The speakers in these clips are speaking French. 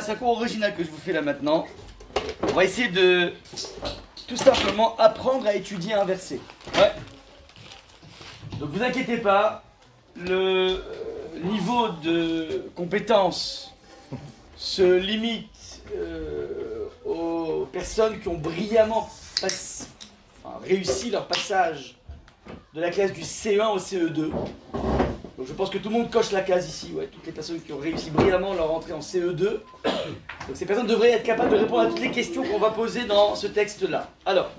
C'est un cours original que je vous fais là maintenant. On va essayer de tout simplement apprendre à étudier un verset. Ouais. Donc vous inquiétez pas, le niveau de compétence se limite aux personnes qui ont brillamment réussi leur passage de la classe du CE1 au CE2. Donc je pense que tout le monde coche la case ici, ouais, toutes les personnes qui ont réussi brillamment leur entrée en CE2. Donc ces personnes devraient être capables de répondre à toutes les questions qu'on va poser dans ce texte-là. Alors,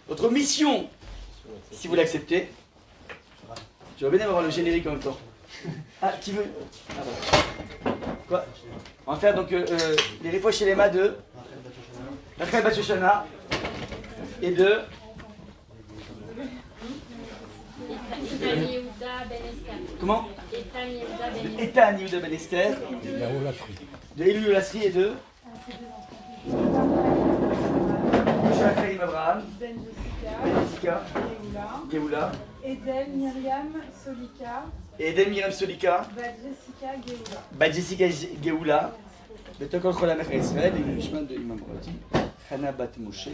votre mission, si vous l'acceptez, tu vas bien avoir le générique en même temps. Ah, qui veut? Ah, voilà. Quoi? On va faire donc les Refoua Shelema de Rachel Bat Shoshana et de comment? Ethan Yehuda Ben Esther. De Elul Lasri et de Shachayim Abraham. Ben Jessica. Geoula. Eden Myriam Solika. Eden Myriam Solika. Bat Jessica Geoula. Betokol Chol HaMelech Israël et le Nishman de Imam Rati. Hana Bat Moshe.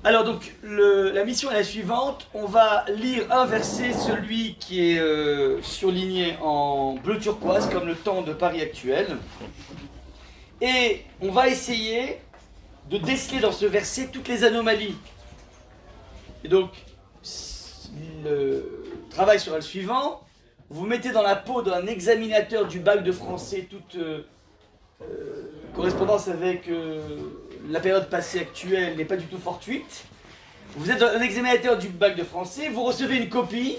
Alors donc la mission est la suivante. On va lire un verset, celui qui est surligné en bleu turquoise comme le temps de Paris actuel, et on va essayer de déceler dans ce verset toutes les anomalies. Et donc le travail sera le suivant: vous mettez dans la peau d'un examinateur du bac de français toute correspondance avec la période passée actuelle n'est pas du tout fortuite. Vous êtes un examinateur du bac de français, vous recevez une copie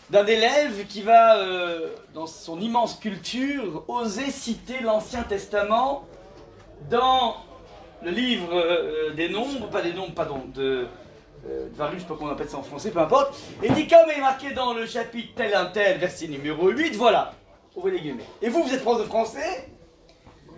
d'un élève qui va, dans son immense culture, oser citer l'Ancien Testament dans le livre des nombres, pas des nombres, pardon, de Varus, je sais pas comment on appelle ça en français, peu importe. Et dit comme est marqué dans le chapitre tel un tel, verset numéro 8, voilà, ouvrez les guillemets. Et vous, vous êtes prof de français.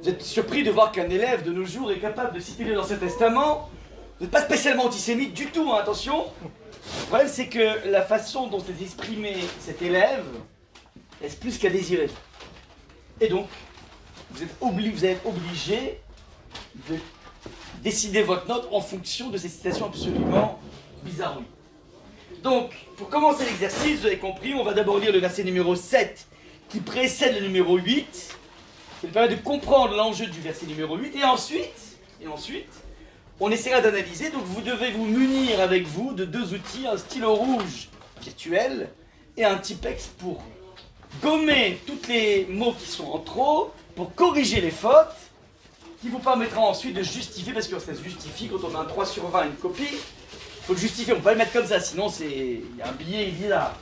Vous êtes surpris de voir qu'un élève de nos jours est capable de citer l'Ancien Testament. Vous n'êtes pas spécialement antisémite du tout, hein, attention. Le problème, c'est que la façon dont s'est exprimé cet élève laisse plus qu'à désirer. Et donc, vous êtes obligé de décider votre note en fonction de ces citations absolument bizarroïdes. Donc, pour commencer l'exercice, vous avez compris, on va d'abord lire le verset numéro 7 qui précède le numéro 8. Ça nous permet de comprendre l'enjeu du verset numéro 8. Et ensuite, on essaiera d'analyser. Donc vous devez vous munir avec vous de deux outils, un stylo rouge virtuel et un Tipex pour gommer tous les mots qui sont en trop, pour corriger les fautes, qui vous permettra ensuite de justifier, parce que ça se justifie quand on a un 3 sur 20 une copie. Il faut le justifier, on ne peut pas le mettre comme ça, sinon il y a un billet, il est là.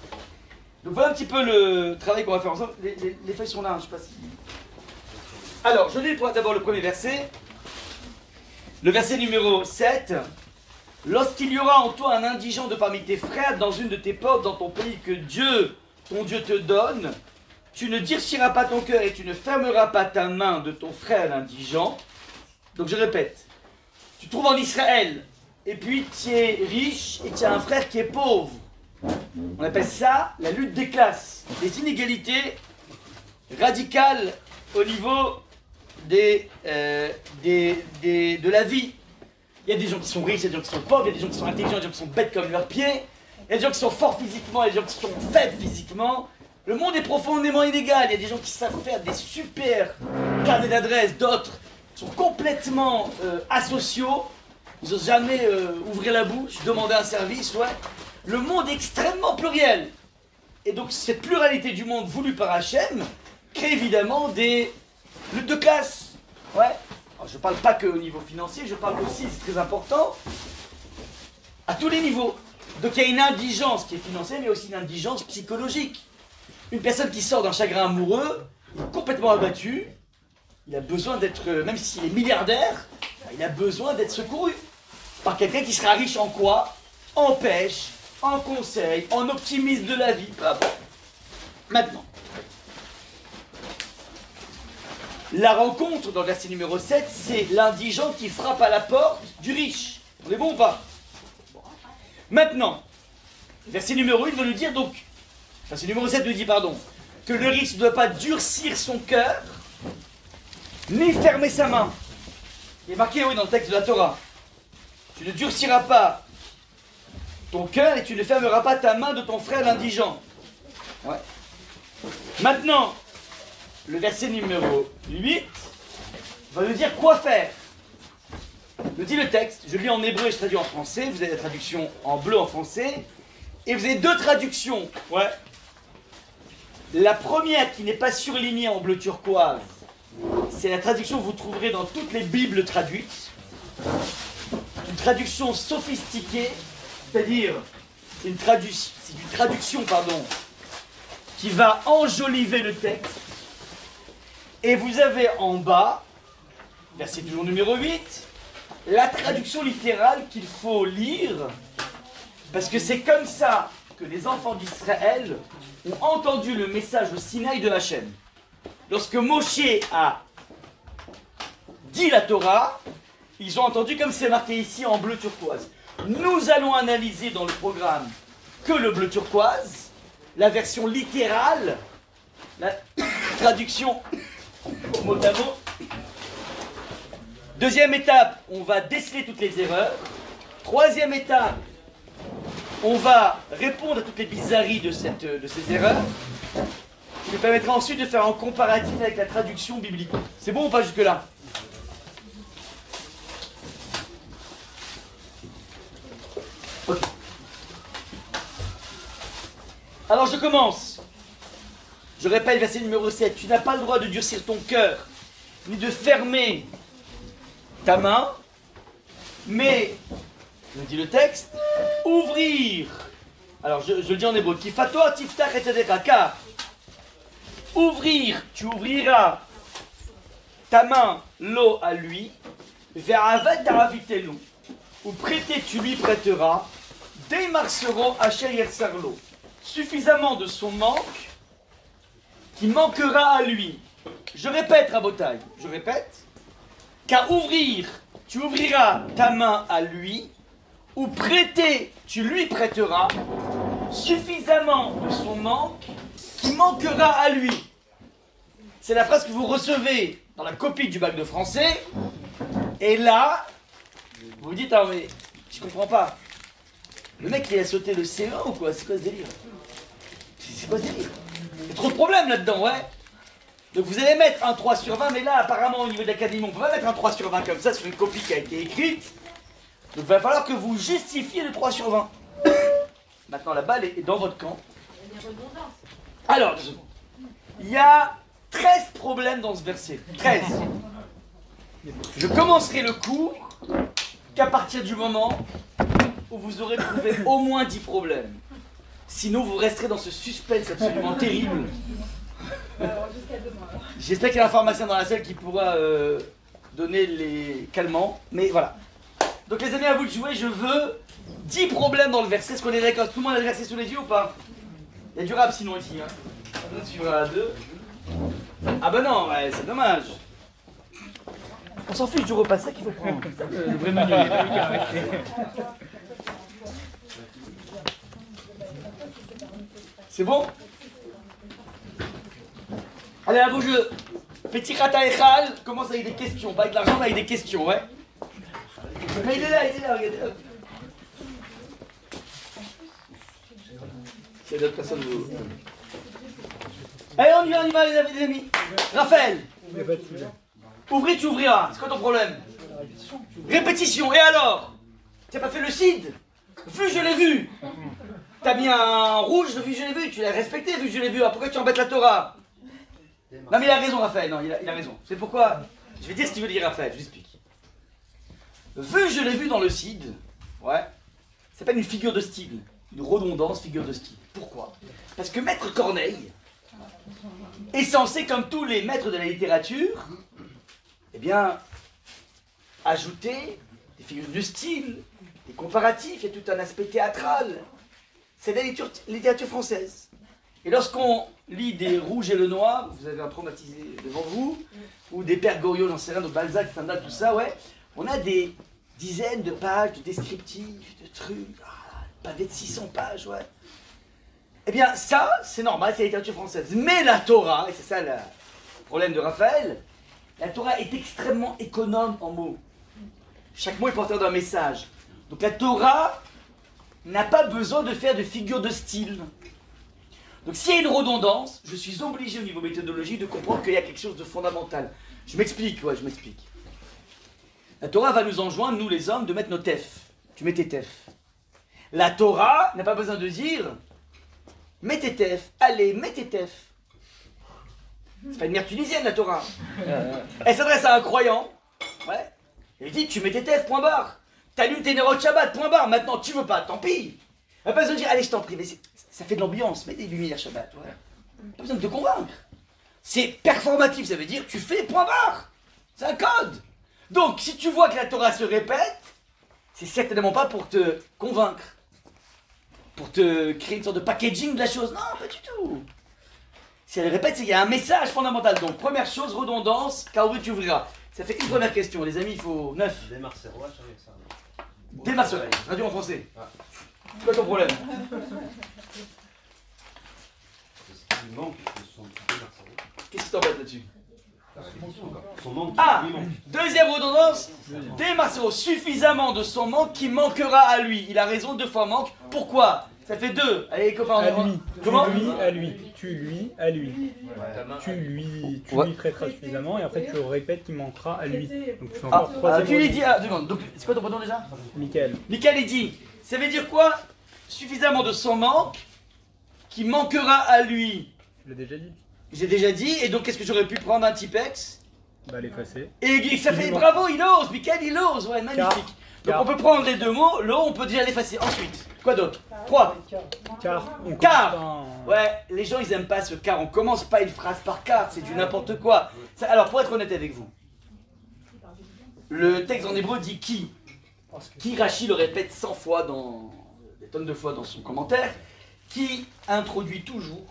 Donc voilà un petit peu le travail qu'on va faire ensemble. Les feuilles sont là, hein, je ne sais pas si... Alors, je lis d'abord le premier verset. Le verset numéro 7. Lorsqu'il y aura en toi un indigent de parmi tes frères dans une de tes portes, dans ton pays que Dieu, ton Dieu te donne, tu ne durciras pas ton cœur et tu ne fermeras pas ta main de ton frère l'indigent. Donc je répète, tu te trouves en Israël, et puis tu es riche et tu as un frère qui est pauvre. On appelle ça la lutte des classes, des inégalités radicales au niveau de la vie. Il y a des gens qui sont riches, il y a des gens qui sont pauvres, il y a des gens qui sont intelligents, il y a des gens qui sont bêtes comme leurs pieds, il y a des gens qui sont forts physiquement, il y a des gens qui sont faibles physiquement. Le monde est profondément inégal, il y a des gens qui savent faire des super carnets d'adresses, d'autres sont complètement asociaux, ils n'osent jamais ouvrir la bouche, demander un service, ouais. Le monde est extrêmement pluriel. Et donc cette pluralité du monde voulue par Hachem crée évidemment des lutte de classe, ouais. Alors, je ne parle pas qu'au niveau financier, je parle aussi, c'est très important, à tous les niveaux. Donc il y a une indigence qui est financière, mais aussi une indigence psychologique. Une personne qui sort d'un chagrin amoureux, il est complètement abattu, il a besoin d'être, même s'il est milliardaire, il a besoin d'être secouru par quelqu'un qui sera riche en quoi? En pêche, en conseil, en optimisme de la vie, peu importe. Maintenant, la rencontre dans le verset numéro 7, c'est l'indigent qui frappe à la porte du riche. On est bon ou pas? Maintenant, verset numéro 1 va nous dire donc, enfin c'est numéro 7 nous dit, pardon, que le riche ne doit pas durcir son cœur, ni fermer sa main. Il est marqué, oui, dans le texte de la Torah. Tu ne durciras pas ton cœur et tu ne fermeras pas ta main de ton frère l'indigent. Ouais. Maintenant, le verset numéro 8 va nous dire quoi faire. Nous dit le texte, je lis en hébreu et je traduis en français, vous avez la traduction en bleu en français, et vous avez deux traductions. Ouais. La première qui n'est pas surlignée en bleu turquoise, c'est la traduction que vous trouverez dans toutes les Bibles traduites. Une traduction sophistiquée, c'est-à-dire c'est une traduction qui va enjoliver le texte. Et vous avez en bas, verset toujours numéro 8, la traduction littérale qu'il faut lire, parce que c'est comme ça que les enfants d'Israël ont entendu le message au Sinaï de Hachem. Lorsque Moshe a dit la Torah, ils ont entendu comme c'est marqué ici en bleu turquoise. Nous allons analyser dans le programme que le bleu turquoise, la version littérale, la traduction mot à mot. Deuxième étape, on va déceler toutes les erreurs. Troisième étape, on va répondre à toutes les bizarreries de ces erreurs, qui nous permettra ensuite de faire un comparatif avec la traduction biblique. C'est bon ou pas jusque-là? Ok. Alors je commence. Je répète verset numéro 7. Tu n'as pas le droit de durcir ton cœur, ni de fermer ta main, mais, me dit le texte, ouvrir. Alors je le dis en hébreu. Kifato tiftach et tzedeka, car ouvrir, tu ouvriras ta main, l'eau à lui, vers avet taravitelu, ou prêter, tu lui prêteras, des marsero asher yersarlo, suffisamment de son manque, qui manquera à lui. Je répète, Rabotai, je répète, car ouvrir, tu ouvriras ta main à lui, ou prêter, tu lui prêteras, suffisamment de son manque, qui manquera à lui. C'est la phrase que vous recevez dans la copie du bac de français, et là, vous vous dites, ah mais, je comprends pas. Le mec il a sauté le CE1 ou quoi? C'est quoi ce délire? C'est quoi ce délire? Il y a trop de problèmes là-dedans, ouais. Donc vous allez mettre un 3 sur 20, mais là apparemment au niveau de l'académie, on peut pas mettre un 3 sur 20 comme ça sur une copie qui a été écrite. Donc il va falloir que vous justifiez le 3 sur 20. Maintenant la balle est dans votre camp. Il y a des redondances. Alors, il y a 13 problèmes dans ce verset. 13. Je commencerai le cours qu'à partir du moment où vous aurez trouvé au moins 10 problèmes. Sinon vous resterez dans ce suspense absolument terrible. Jusqu'à demain. J'espère qu'il y a un pharmacien dans la salle qui pourra donner les calmants. Mais voilà. Donc les amis, à vous de jouer. Je veux 10 problèmes dans le verset. Est-ce qu'on est d'accord? Tout le monde a le verset sous les yeux ou pas? Il y a du rap sinon ici. Hein. On suivra à 2. Ah bah non, ouais, c'est dommage. On s'en fiche du repas, c'est ça qu'il faut prendre. Le vrai menu. C'est bon? Allez, à vos jeux. Petit Rata Echal commence avec des questions. Pas avec l'argent, mais avec des questions, ouais. Mais il est là, regardez. C'est d'autres personnes. Allez, on y va, les amis. Raphaël. Ouvrir, tu ouvriras. C'est quoi ton problème? Répétition. Et alors? Tu n'as pas fait le CID? Vu, je l'ai vu. T'as mis un rouge, vu, je l'ai vu. Tu l'as respecté, vu, je l'ai vu. Alors pourquoi tu embêtes la Torah? Non mais il a raison Raphaël, non il a raison. C'est pourquoi, je vais dire ce qu'il veut dire Raphaël, je vous explique. Vu je l'ai vu dans le CID, ouais, c'est pas une figure de style, une redondance figure de style. Pourquoi? Parce que Maître Corneille est censé, comme tous les maîtres de la littérature, eh bien, ajouter des figures de style, des comparatifs, il y a tout un aspect théâtral. C'est la littérature française. Et lorsqu'on lit des Rouges et le Noir, vous avez un traumatisé devant vous, ou des Pères Goriot, j'en sais rien, de Balzac, Stendhal, tout ça, ouais, on a des dizaines de pages de descriptifs, de trucs, pavé de 600 pages, ouais. Eh bien, ça, c'est normal, c'est la littérature française. Mais la Torah, et c'est ça le problème de Raphaël, la Torah est extrêmement économe en mots. Chaque mot est porteur d'un message. Donc la Torah n'a pas besoin de faire de figures de style. Donc s'il y a une redondance, je suis obligé au niveau méthodologique de comprendre qu'il y a quelque chose de fondamental. Je m'explique. La Torah va nous enjoindre, nous les hommes, de mettre nos tefs. Tu mets tes tefs. La Torah n'a pas besoin de dire mets tes tefs, allez, mets tes tefs. C'est pas une mère tunisienne la Torah. Elle s'adresse à un croyant. Ouais. Elle lui dit tu mets tes tefs, point barre. T'allumes tes Nerot Shabbat, point barre. Maintenant tu veux pas, tant pis. Elle n'a pas besoin de dire allez, je t'en prie, mais ça fait de l'ambiance, mets des lumières Shabbat. Ouais. Pas besoin de te convaincre. C'est performatif, ça veut dire tu fais, point barre. C'est un code. Donc si tu vois que la Torah se répète, c'est certainement pas pour te convaincre. Pour te créer une sorte de packaging de la chose. Non, pas du tout. Si elle répète, c'est qu'il y a un message fondamental. Donc, première chose, redondance, car tu ouvriras. Ça fait une première question, les amis, il faut 9. Démarre, radio en français. C'est quoi ton problème? Qu'est-ce qui t'embête là-dessus? Ah, deuxième redondance, démarre suffisamment de son manque qui manquera à lui. Il a raison, 2 fois manque. Pourquoi? Ça fait 2. Allez, les copains, à lui. Comment? Tu lui, à lui. Tu lui, à lui. Tu lui prêteras suffisamment et après tu le répètes qu'il manquera à lui. Donc tu fais encore troisième. Tu lui dis, donc c'est quoi ton prénom déjà? Michael. Michael, il dit, ça veut dire quoi? Suffisamment de son manque qui manquera à lui. Tu l'as déjà dit? J'ai déjà dit, et donc qu'est-ce que j'aurais pu prendre un Tipex? Bah l'effacer. Et ça fait bravo, il ose, Michael il ose, ouais, magnifique. Donc on peut prendre les deux mots, là on peut déjà l'effacer. Ensuite, quoi d'autre? 3. Car. Ouais, les gens ils aiment pas ce car, on commence pas une phrase par car, c'est du n'importe quoi. Alors pour être honnête avec vous, le texte en hébreu dit qui. Qui, Rachi le répète 100 fois, des tonnes de fois dans son commentaire, qui introduit toujours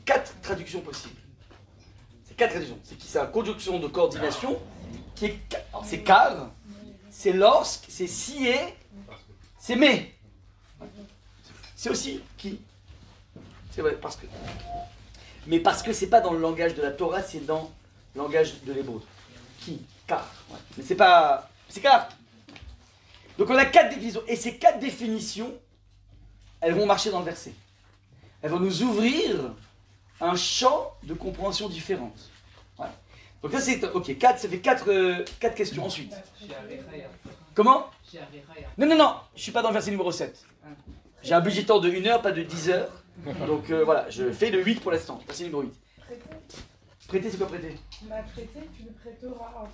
4 traductions possibles. C'est 4 traductions. C'est qui? C'est la conjonction de coordination qui est. Alors c'est car, c'est lorsque, c'est si et, c'est mais. C'est aussi qui. C'est vrai, parce que. Mais parce que c'est pas dans le langage de la Torah, c'est dans le langage de l'hébreu. Qui, car. Ouais. Mais c'est pas. C'est car. Donc on a 4 définitions. Et ces 4 définitions, elles vont marcher dans le verset. Elles vont nous ouvrir un champ de compréhension différente. Ouais. Donc là c'est... Ok, 4, ça fait 4 questions. Ensuite. Comment? Non, je suis pas dans le verset numéro 7. J'ai un budget temps de 1 heure, pas de 10 heures. Donc voilà, je fais le 8 pour l'instant. Verset numéro 8. Prêter, c'est quoi prêter? Prêter, tu le prêteras.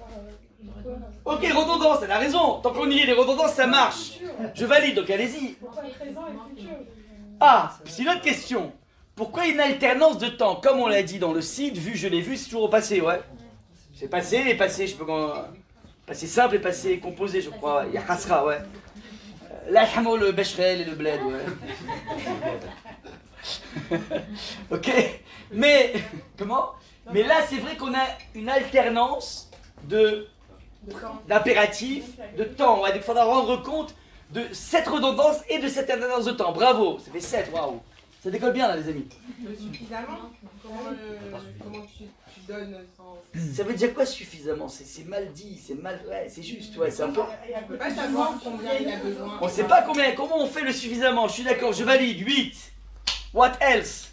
Ok, redondance, elle a raison. Tant qu'on y est, les redondances, ça marche. Je valide, donc allez-y. Ah, c'est une autre question. Pourquoi une alternance de temps? Comme on l'a dit dans le site, vu, je l'ai vu, c'est toujours au passé, ouais. C'est passé et passé, je peux... Passé simple et passé composé, je crois. Il y a Khasra, ouais. L'ahmo, le Becherel et le bled, ouais. Ok, mais... Comment? Mais là, c'est vrai qu'on a une alternance d'impératif, de temps. Ouais, il faudra rendre compte de cette redondance et de cette alternance de temps. Bravo, ça fait 7, waouh. Ça décolle bien là, les amis. Suffisamment? Comment tu donnes sans... Ça veut dire quoi suffisamment? C'est mal dit, c'est mal... Ouais, c'est juste, ouais, c'est un peu... On peut pas savoir combien il a besoin. On sait pas comment on fait le suffisamment. Je suis d'accord, je valide. 8. What else?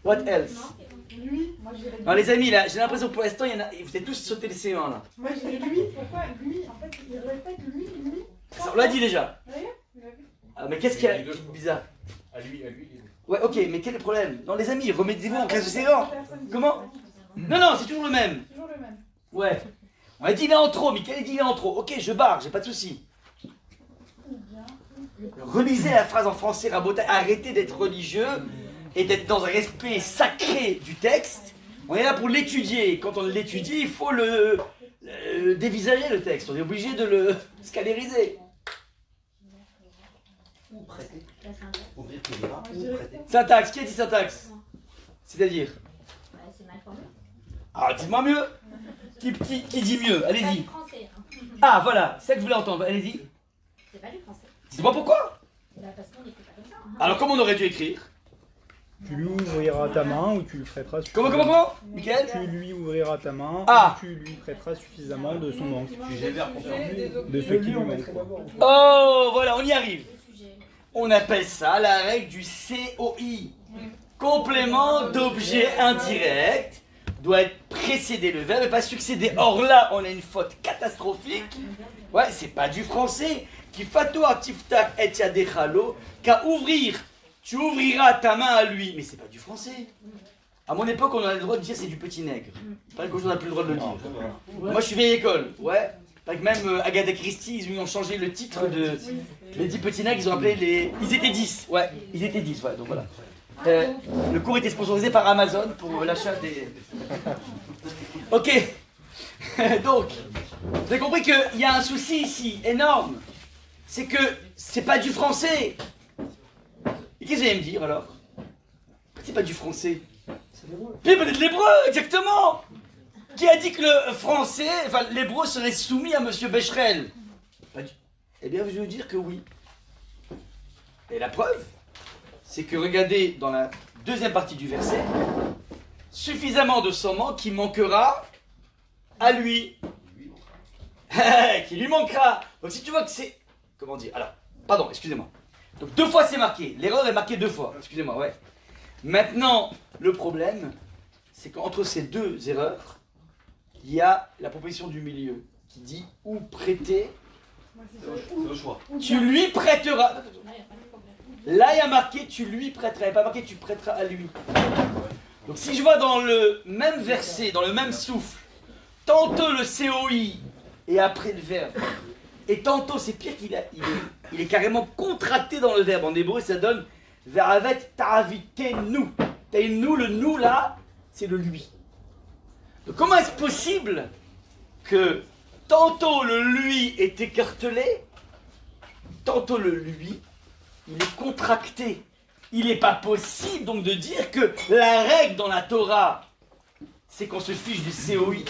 What else? Lui, moi j'ai Non les amis, là, j'ai l'impression que pour l'instant, vous êtes tous sauté les C1 là. Moi j'ai lui, pourquoi lui? En fait, il répète lui. Ça, on l'a dit déjà. Regarde. Ah, mais qu'est-ce qu'il y a de bizarre? À lui. Ouais, ok, mais quel est le problème? Non les amis, remettez-vous en classe de C1. Comment? Non, c'est toujours le même. Toujours le même. Ouais. On a dit il est en trop, Mickaël a dit il est en trop. Ok, je barre, j'ai pas de souci. Relisez la phrase en français, Rabotai. Arrêtez d'être religieux et d'être dans un respect sacré du texte. On est là pour l'étudier. Quand on l'étudie, il faut le dévisager le texte. On est obligé de le scalériser. Ou prêter. Ouvrir tes bras ou prêter. Syntaxe, qui a dit syntaxe? C'est-à-dire? C'est mal formé. Ah, dites-moi mieux. Qui dit mieux? C'est pas Allez-y. du français. Hein. Ah, voilà, c'est ça que je voulais entendre. Allez-y. C'est pas du français. Dites-moi pourquoi? Alors comment on aurait dû écrire? Tu lui ouvriras ta main ou tu lui prêteras suffisamment. Comment Michael? Tu lui ouvriras ta main Ah. ou tu lui prêteras suffisamment de son manque. De De ce qui lui manque. Oh, voilà, on y arrive. On appelle ça la règle du COI. Complément d'objet indirect doit être précédé le verbe et pas succédé. Or là, on a une faute catastrophique. Ouais, c'est pas du français. Qui fatoa tiftak et yadechalo, qu'à ouvrir, tu ouvriras ta main à lui. Mais c'est pas du français. À mon époque, on a le droit de dire c'est du petit nègre. Pas qu'on n'a plus le droit de le dire. Moi, je suis vieille école, ouais. Pas que même Agatha Christie, ils ont changé le titre de les 10 petits nègres, ils ont appelé les. Ils étaient 10, ouais, ils étaient 10, ouais, donc voilà. Le cours était sponsorisé par Amazon pour l'achat des. Ok. Donc, vous avez compris qu'il y a un souci ici, énorme. C'est que c'est pas du français. Et qu'est-ce que vous allez me dire alors? C'est pas du français. Mais peut-être l'hébreu, exactement. Qui a dit que le français, enfin l'hébreu serait soumis à Monsieur Becherel? Eh bien, je vais vous dire que oui. Et la preuve, c'est que regardez dans la deuxième partie du verset, suffisamment de son manque qui manquera à lui. Qui lui manquera. Donc si tu vois que c'est... Comment dire? Alors, pardon, excusez-moi. Donc 2 fois c'est marqué. L'erreur est marquée 2 fois. Excusez-moi, ouais. Maintenant, le problème, c'est qu'entre ces 2 erreurs, il y a la proposition du milieu qui dit ou prêter. Le choix. Tu lui prêteras. Là, il y a marqué tu lui prêteras. Il n'y a pas marqué tu prêteras à lui. Donc si je vois dans le même verset, dans le même souffle, tantôt le COI et après le verbe, et tantôt c'est pire qu'il il est carrément contracté dans le verbe. En hébreu, ça donne veravet ta'avitenu. Nous, le nous là, c'est le lui. Donc comment est-ce possible que tantôt le lui est écartelé, tantôt le lui, il est contracté? Il n'est pas possible donc de dire que la règle dans la Torah, c'est qu'on se fiche du COI,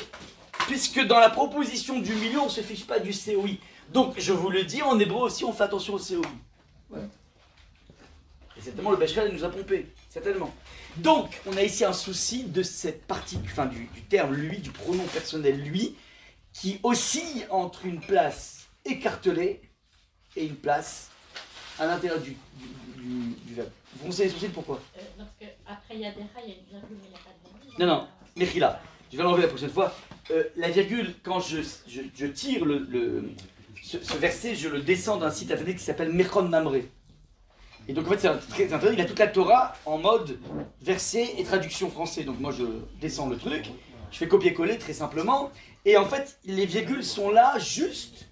puisque dans la proposition du milieu, on ne se fiche pas du COI. Donc, je vous le dis, en hébreu aussi, on fait attention au COI. Ouais. Et certainement, le Becherel nous a pompé, certainement. Donc, on a ici un souci de cette partie, enfin, du terme lui, du pronom personnel lui, qui oscille entre une place écartelée et une place à l'intérieur du verbe. Vous savez souci pourquoi? Non, parce qu'après Yadecha, il y a une virgule, mais il n'y a pas de virgule. Non, Mechila, je vais l'enlever la prochaine fois. La virgule, quand je tire ce verset, je le descends d'un site internet qui s'appelle Mechon Mamre. Et donc en fait, c'est très intéressant, il a toute la Torah en mode verset et traduction français. Donc moi, je descends le truc, je fais copier-coller très simplement. Et en fait, les virgules sont là juste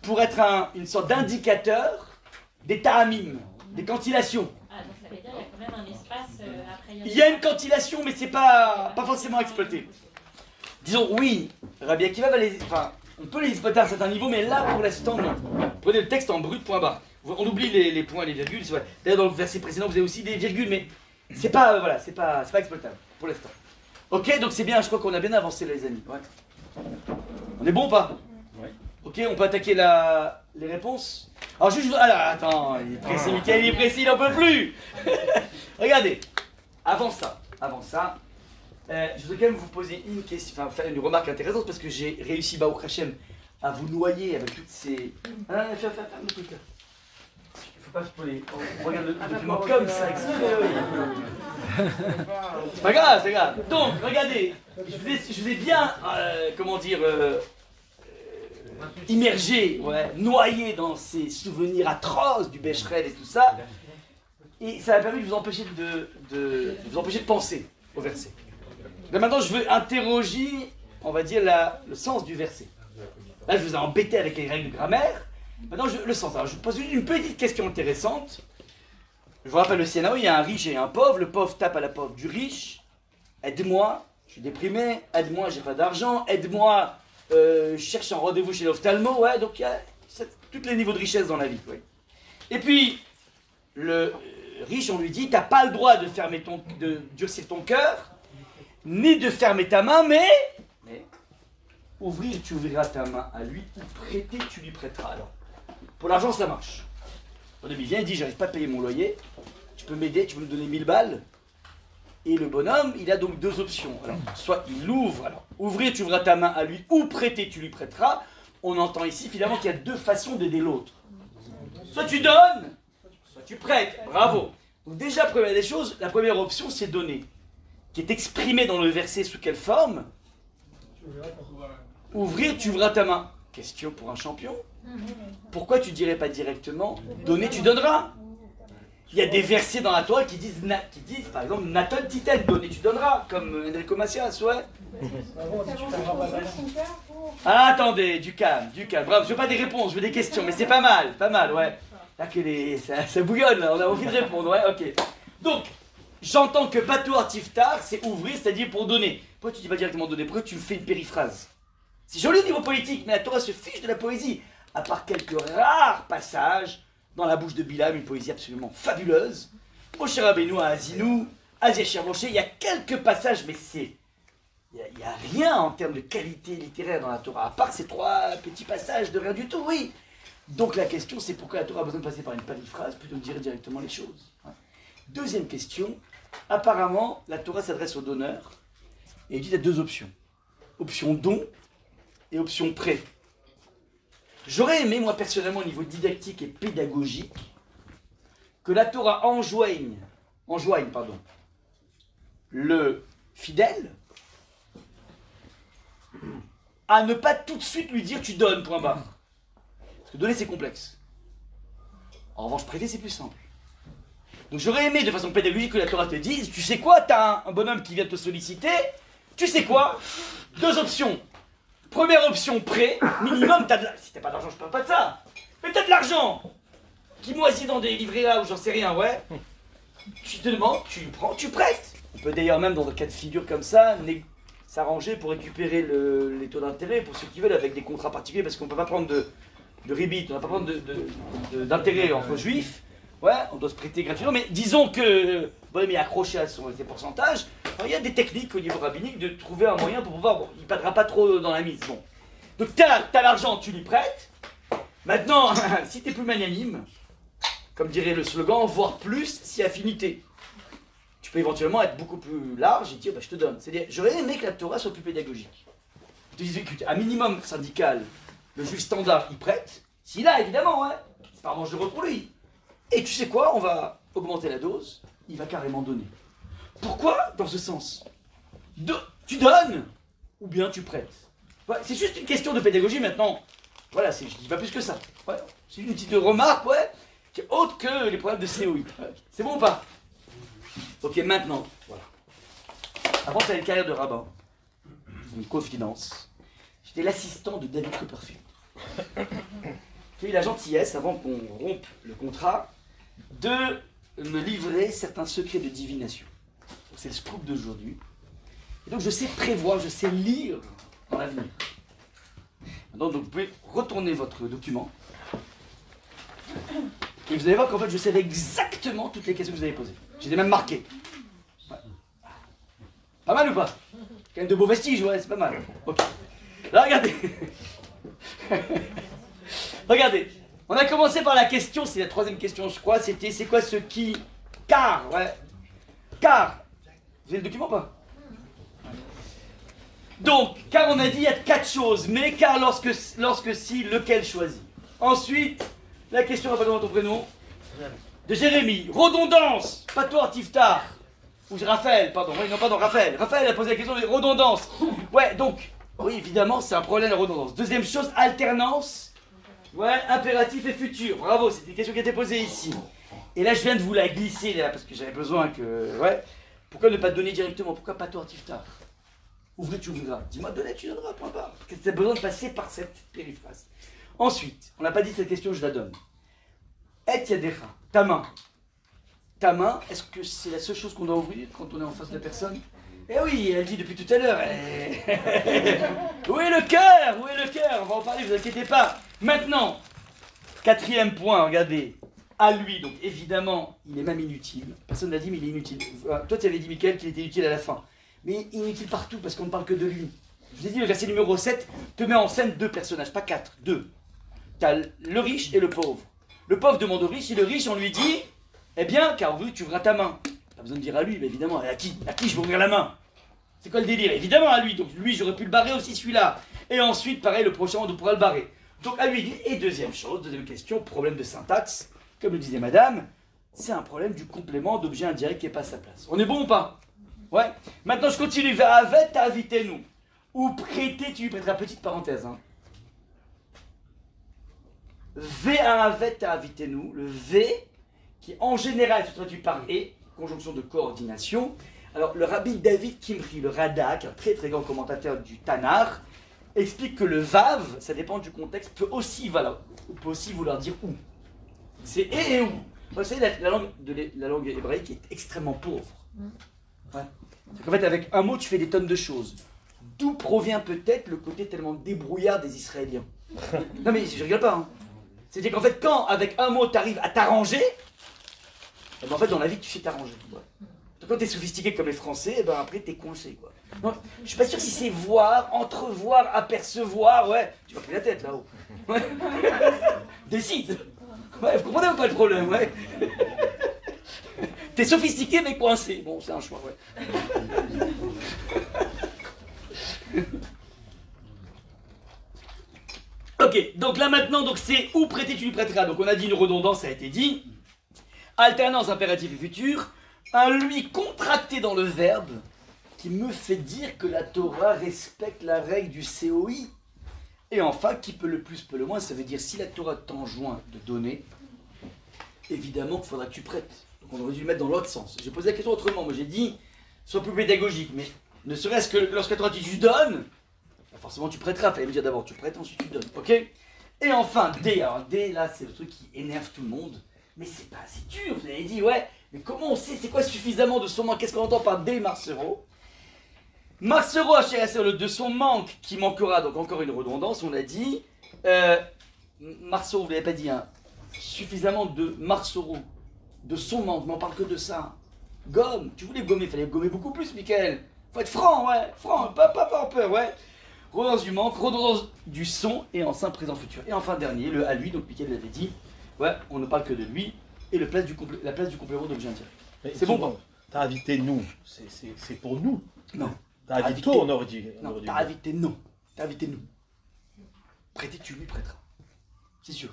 pour être une sorte d'indicateur des ta'amim, des cantillations. Ah, donc ça veut dire qu'il y a quand même un espace après Yadecha. Il y a une cantillation, mais c'est pas forcément exploité. Disons, oui, Rabbi Akiva va les... Enfin, on peut les exploiter à un certain niveau, mais là, pour l'instant, non. Prenez le texte en brut, point barre. On oublie les points et les virgules. D'ailleurs, dans le verset précédent, vous avez aussi des virgules, mais c'est pas, voilà, c'est pas exploitable, pour l'instant. Ok, donc c'est bien, je crois qu'on a bien avancé, les amis. Ouais. On est bon ou pas? Ouais. Ok, on peut attaquer les réponses. Alors, juste... Alors, attends, il est précis, Mickaël, il est précis, il n'en peut plus. Regardez, avant ça, je voudrais quand même vous poser une question, enfin faire une remarque intéressante parce que j'ai réussi, Baruch Hashem, à vous noyer avec toutes ces... Ferme le truc là. Il faut pas spoiler. On regarde le document comme ça, exprès, oui. C'est pas grave, c'est grave. Donc, regardez, je vous ai bien, comment dire, immergé, ouais, noyé dans ces souvenirs atroces du Becherel et tout ça. Et ça m'a permis de vous empêcher de penser au verset. Là, maintenant, je veux interroger, on va dire, le sens du verset. Là, je vous ai embêté avec les règles de grammaire. Maintenant, le sens. Alors, je vous pose une petite question intéressante. Je vous rappelle le scénario, il y a un riche et un pauvre. Le pauvre tape à la porte du riche. Aide-moi, je suis déprimé. Aide-moi, j'ai pas d'argent. Aide-moi, je cherche un rendez-vous chez l'ophtalmo. Ouais, donc il y a tous les niveaux de richesse dans la vie. Ouais. Et puis, le riche, on lui dit, t'as pas le droit de durcir ton cœur, ni de fermer ta main, mais ouvrir, tu ouvriras ta main à lui, ou prêter, tu lui prêteras. Alors, pour l'argent, ça marche. Ton ami vient, il dit j'arrive pas à payer mon loyer, tu peux m'aider, tu peux me donner 1000 balles. Et le bonhomme, il a donc deux options. Alors, soit il l'ouvre, alors ouvrir, tu ouvras ta main à lui, ou prêter, tu lui prêteras. On entend ici finalement qu'il y a deux façons d'aider l'autre. Soit tu donnes, soit tu prêtes. Bravo. Donc déjà, première des choses, la première option, c'est donner. Qui est exprimée dans le verset sous quelle forme? Ouvrir, tu ouvras ta main. Question pour un champion. Pourquoi tu dirais pas directement donner, tu donneras? Il y a des versets dans la Torah qui disent par exemple, Nathan Titel, donner, tu donneras, comme Enrico Macias, ouais. Ah, attendez, du calme, bravo, je veux pas des réponses, je veux des questions, mais c'est pas mal, ouais. Là que ça bouillonne, là, on a envie de répondre, ouais, ok. Donc, j'entends que Patoar Tiftar, c'est ouvrir, c'est-à-dire pour donner. Pourquoi tu dis pas directement donner? Pourquoi tu fais une périphrase? C'est joli au niveau politique, mais la Torah se fiche de la poésie, à part quelques rares passages dans la bouche de Bilam, une poésie absolument fabuleuse. Moshe Rabbeinu à Azinou, Aziachir Moshe, il y a quelques passages, mais il n'y a rien en termes de qualité littéraire dans la Torah, à part ces trois petits passages de rien du tout, oui. Donc la question, c'est pourquoi la Torah a besoin de passer par une périphrase plutôt que de dire directement les choses. Deuxième question, apparemment, la Torah s'adresse aux donneurs, et il dit qu'il y a deux options. Option don et option prêt. J'aurais aimé, moi personnellement, au niveau didactique et pédagogique, que la Torah enjoigne le fidèle à ne pas tout de suite lui dire tu donnes, point barre. Parce que donner c'est complexe. En revanche, prêter c'est plus simple. Donc j'aurais aimé de façon pédagogique que la Torah te dise, tu sais quoi, t'as un bonhomme qui vient te solliciter, tu sais quoi, deux options. Première option, prêt, minimum, si t'as pas d'argent, je parle pas de ça. Mais t'as de l'argent qui moisit dans des livrets A ou j'en sais rien, ouais. Tu te demandes, tu le prends, tu prêtes. On peut d'ailleurs même dans des cas de figure comme ça, s'arranger pour récupérer les taux d'intérêt pour ceux qui veulent avec des contrats particuliers parce qu'on ne peut pas prendre de ribit, on ne va pas prendre d'intérêt entre juifs. Ouais, on doit se prêter gratuitement, mais disons que bon, est accroché à ses pourcentages. Alors, il y a des techniques au niveau rabbinique de trouver un moyen pour pouvoir, bon, il ne perdra pas trop dans la mise. Bon. Donc tu as l'argent, tu lui prêtes. Maintenant, si tu es plus magnanime, comme dirait le slogan, voire plus si affinité. Tu peux éventuellement être beaucoup plus large et dire bah, je te donne. C'est-à-dire, j'aurais aimé que la Torah soit plus pédagogique. Je te disais qu'à minimum syndical, le juif standard il prête. S'il a évidemment, hein, c'est pas dangereux pour lui. Et tu sais quoi, on va augmenter la dose, il va carrément donner. Pourquoi dans ce sens? Tu donnes ou bien tu prêtes. Ouais, c'est juste une question de pédagogie maintenant. Voilà, je dis pas plus que ça. Ouais, c'est une petite remarque, ouais, qui est autre que les problèmes de COI. Ouais. C'est bon ou pas? Ok, maintenant, voilà. Avant, j'avais une carrière de rabbin, une confidence. J'étais l'assistant de David Copperfield. J'ai eu la gentillesse, avant qu'on rompe le contrat, de me livrer certains secrets de divination. C'est le scoop d'aujourd'hui. Et donc je sais prévoir, je sais lire dans l'avenir. Donc vous pouvez retourner votre document. Et vous allez voir qu'en fait je savais exactement toutes les questions que vous avez posées. J'ai même marqué. Ouais. Pas mal ou pas? Quand même de beaux vestiges, ouais, c'est pas mal. Ok. Là, regardez. Regardez. On a commencé par la question, c'est la troisième question, je crois. C'était c'est quoi ce qui? Car, ouais. Car. Vous avez le document ou pas? Donc, car on a dit il y a 4 choses. Mais car lorsque si, lequel choisir? Ensuite, la question, rappelle-moi ton prénom. De Jérémy. Redondance. Patoar Tiftar. Ou Raphaël, pardon. Oui, non, pardon, Raphaël. Raphaël a posé la question de redondance. Ouais, donc, oui, évidemment, c'est un problème de redondance. Deuxième chose, alternance. Ouais, impératif et futur. Bravo, c'est une question qui a été posée ici. Et là, je viens de vous la glisser, là, parce que j'avais besoin que... Ouais. Pourquoi ne pas donner directement? Pourquoi Patoar Tiftar? Ouvrir, tu ouvriras. Dis-moi, donner, tu donneras, point barre. Parce que tu as besoin de passer par cette périphrase. Ensuite, on n'a pas dit cette question, je la donne. Et yadecha, ta main. Ta main, est-ce que c'est la seule chose qu'on doit ouvrir quand on est en face de la personne? Eh oui, elle dit depuis tout à l'heure. Où est le cœur? Où est le cœur? On va en parler, vous inquiétez pas. Maintenant, quatrième point, regardez. À lui, donc évidemment, il est même inutile. Personne n'a dit, mais il est inutile. Toi, tu avais dit, Mickaël, qu'il était utile à la fin. Mais inutile partout, parce qu'on ne parle que de lui. Je vous ai dit, le verset numéro 7 te met en scène deux personnages, pas 4, 2. Tu as le riche et le pauvre. Le pauvre demande au riche, et le riche, on lui dit, eh bien, car on veut que tu ouvres ta main. Pas besoin de dire à lui, mais évidemment, à qui je vais ouvrir la main? C'est quoi le délire? Évidemment à lui, donc lui, j'aurais pu le barrer aussi, celui-là. Et ensuite, pareil, le prochain, on pourra le barrer. Donc à lui, et deuxième chose, deuxième question, problème de syntaxe, comme le disait madame, c'est un problème du complément d'objet indirect qui n'est pas à sa place. On est bon ou pas? Ouais. Maintenant, je continue. Ve'avet ta'avitenu. Ou prêter, tu lui prêteras, petite parenthèse. Hein. Ve'avet ta'avitenu, le V, qui en général se traduit par et, conjonction de coordination. Alors, le rabbi David Kimri, le Radak, un très très grand commentateur du Tanar, explique que le Vav, ça dépend du contexte, peut aussi vouloir dire où. C'est et où. Vous savez, la langue hébraïque est extrêmement pauvre. Ouais. En fait, avec un mot, tu fais des tonnes de choses. D'où provient peut-être le côté tellement débrouillard des Israéliens. Non mais je rigole pas. Hein. C'est-à-dire qu'en fait, quand avec un mot, tu arrives à t'arranger, eh ben, en fait, dans la vie, tu sais t'arranger. Ouais. Donc, quand tu es sophistiqué comme les Français, eh ben, après, tu es coincé. Quoi. Donc, je suis pas sûr si c'est voir, entrevoir, apercevoir. Ouais, tu vas pris la tête là-haut. Ouais. Décide. Ouais, vous comprenez ou pas le problème, ouais. T'es sophistiqué mais coincé. Bon, c'est un choix, ouais. Ok, donc là maintenant, donc c'est où prêter, tu lui prêteras. Donc on a dit une redondance, ça a été dit. Alternance impératif et futur. Un lui contracté dans le verbe qui me fait dire que la Torah respecte la règle du COI. Et enfin, qui peut le plus, peut le moins, ça veut dire si la Torah t'enjoint de donner, évidemment qu'il faudra que tu prêtes. Donc on aurait dû le mettre dans l'autre sens. J'ai posé la question autrement, moi j'ai dit, sois plus pédagogique, mais ne serait-ce que lorsque la Torah dit tu donnes, bah forcément tu prêteras, il fallait me dire d'abord tu prêtes, ensuite tu donnes, ok? Et enfin, D, alors D là c'est le truc qui énerve tout le monde, mais c'est pas assez dur, vous avez dit, ouais, mais comment on sait, c'est quoi suffisamment de son manque? Qu'est-ce qu'on entend par D Marcero? Marcero HRSR, de son manque qui manquera, donc encore une redondance, on l'a dit. Marcero, vous ne l'avez pas dit, hein, suffisamment de Marcero, de son manque, mais on parle que de ça. Gomme, tu voulais gommer, il fallait gommer beaucoup plus, Mickaël. Faut être franc, ouais, franc, pas en peur, ouais. Redondance du manque, redondance du son, et enfin présent futur. Et enfin dernier, le à lui, donc Mickaël l'avait dit, ouais, on ne parle que de lui, et la place du complément d'objet indirect. C'est bon, t'as invité nous, c'est pour nous. Non. T'as invité toi, on aurait dit. Non, t'as invité non. T'as invité nous. Prêter, tu lui prêteras. C'est sûr.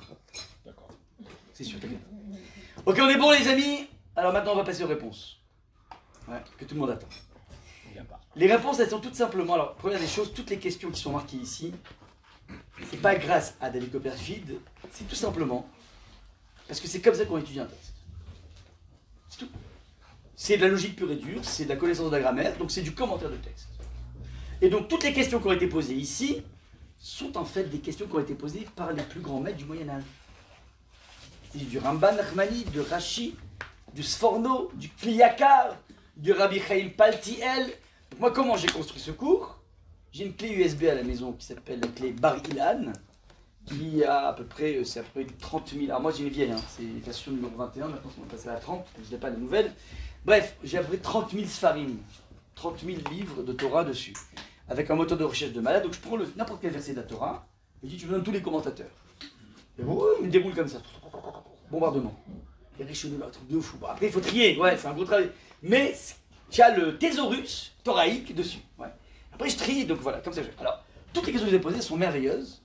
D'accord. C'est sûr, t'inquiète. Ok, on est bon les amis. Alors maintenant on va passer aux réponses. Ouais, que tout le monde attend. Les réponses elles sont toutes simplement, alors première des choses, toutes les questions qui sont marquées ici, c'est pas grâce à David Copperfield, c'est tout simplement parce que c'est comme ça qu'on étudie un texte. C'est tout. C'est de la logique pure et dure, c'est de la connaissance de la grammaire, donc c'est du commentaire de texte. Et donc toutes les questions qui ont été posées ici sont en fait des questions qui ont été posées par les plus grands maîtres du Moyen-Âge. C'est du Ramban Nachmani, de Rashi, du Sforno, du Kliyakar, du Rabbi Chaim Paltiel. Donc moi comment j'ai construit ce cours? J'ai une clé USB à la maison qui s'appelle la clé Bar Ilan, qui a à peu près, c'est à peu près 30 000, alors moi j'ai une vieille, hein, c'est la version numéro 21, maintenant on va passer à la 30, je n'ai pas la nouvelle. Bref, j'ai à peu près 30 000 sfarim, 30 000 livres de Torah dessus, avec un moteur de recherche de malade, donc je prends n'importe quel verset de la Torah, et je dis tu me donnes tous les commentateurs. Et bon, il me déroule comme ça, bombardement. Les riches de truc de fou. Bon, après il faut trier, ouais, c'est un gros travail. Mais tu as le thésaurus thoraïque dessus, ouais. Après je trie, donc voilà, comme ça. Alors, toutes les questions que je vous ai posées sont merveilleuses.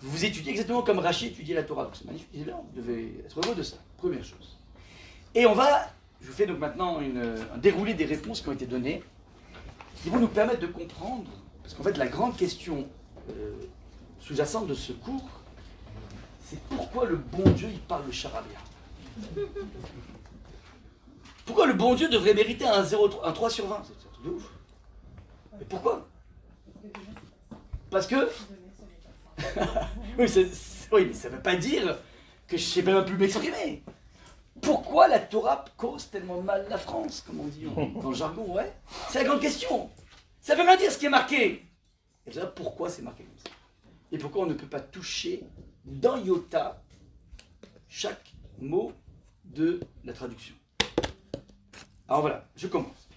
Vous étudiez exactement comme Rashi étudiait la Torah, donc c'est magnifique, vous devez être heureux de ça, première chose. Et je vous fais donc maintenant un déroulé des réponses qui ont été données, qui vont nous permettre de comprendre, parce qu'en fait la grande question sous-jacente de ce cours, c'est pourquoi le bon Dieu il parle le charabia. Pourquoi le bon Dieu devrait mériter un 3 sur 20? C'est un truc de ouf. Et pourquoi? Parce que... oui, mais ça ne veut pas dire que je ne sais même plus m'exprimer. Pourquoi la Torah cause tellement mal la France, comme on dit dans le jargon, ouais? C'est la grande question. Ça veut rien dire ce qui est marqué. Et vous savez pourquoi c'est marqué comme ça? Et pourquoi on ne peut pas toucher d'un iota chaque mot de la traduction? Alors voilà, je commence.